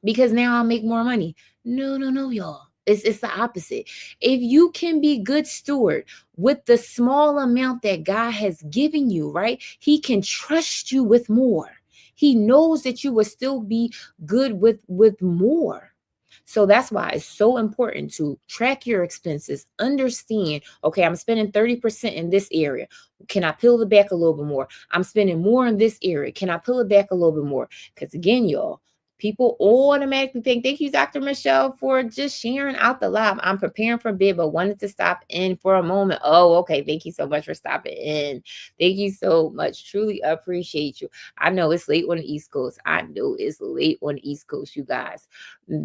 because now I'll make more money. No, y'all. It's the opposite. If you can be good steward with the small amount that God has given you, right? He can trust you with more. He knows that you will still be good with more. So that's why it's so important to track your expenses, understand, okay, I'm spending 30% in this area. Can I peel it back a little bit more? I'm spending more in this area. Can I peel it back a little bit more? Because again, y'all, people automatically think, thank you, Dr. Michelle, for just sharing out the live. I'm preparing for bed, but wanted to stop in for a moment. Oh, okay. Thank you so much for stopping in. Thank you so much. Truly appreciate you. I know it's late on the East Coast. I know it's late on the East Coast, you guys.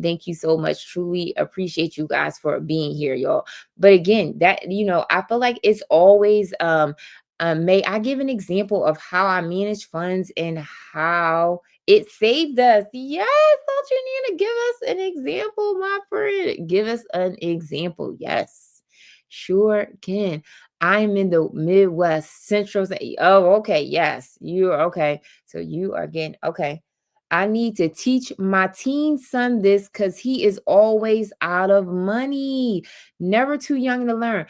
Thank you so much. Truly appreciate you guys for being here, y'all. But again, that, I feel like it's always, may I give an example of how I manage funds and how it saved us? Yes, don't you need to give us an example, my friend? Give us an example. Yes, sure can. I'm in the Midwest, Central. Oh, okay. Yes, you are okay. So you are getting okay. I need to teach my teen son this because he is always out of money. Never too young to learn.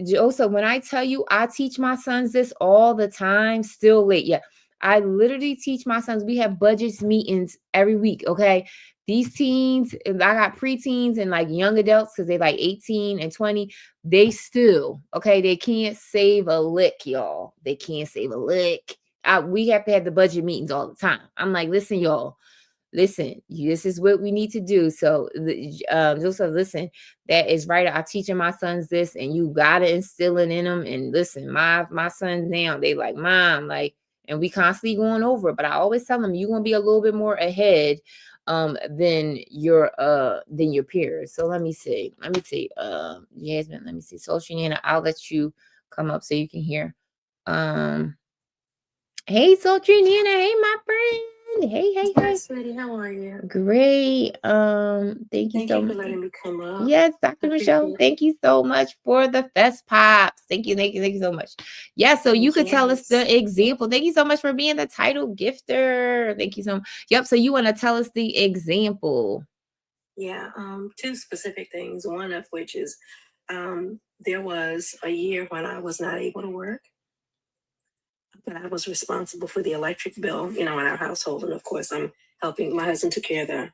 Joseph, when I tell you I teach my sons this all the time, still late. Yeah. I literally teach my sons. We have budgets meetings every week. Okay. These teens, I got preteens and like young adults because they like 18 and 20. They still, okay, they can't save a lick, y'all. They can't save a lick. We have to have the budget meetings all the time. I'm like, listen, y'all, listen, this is what we need to do. So, Joseph, listen, that is right. I'm teaching my sons this, and you gotta instill it in them. And listen, my sons now, they like, mom, like, and we constantly going over it. But I always tell them you're gonna be a little bit more ahead than your peers. So let me see. Jasmine, let me see. Social Nana, I'll let you come up so you can hear. Hey, Sultry Nana. Hey, my friend. Hey. Hi, sweetie. How are you? Great. Thank you Thank so you for much. letting me come up. Yes, I Dr. appreciate Michelle. it. Thank you so much for the fest pops. Thank you so much. Yeah, so you could tell us Yes. the example. Thank you so much for being the title gifter. Thank you so much. Yep. So you want to tell us the example? Yeah. Two specific things. One of which is there was a year when I was not able to work, but I was responsible for the electric bill, in our household. And of course, I'm helping my husband took care of the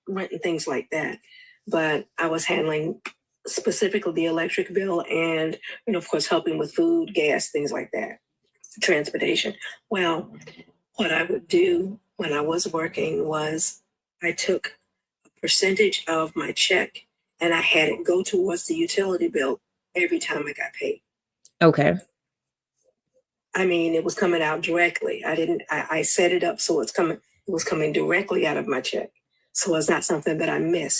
rent and things like that. But I was handling specifically the electric bill and, of course, helping with food, gas, things like that, transportation. Well, what I would do when I was working was I took a percentage of my check and I had it go towards the utility bill every time I got paid. Okay. I mean, it was coming out directly. I set it up so it was coming directly out of my check. So it's not something that I missed.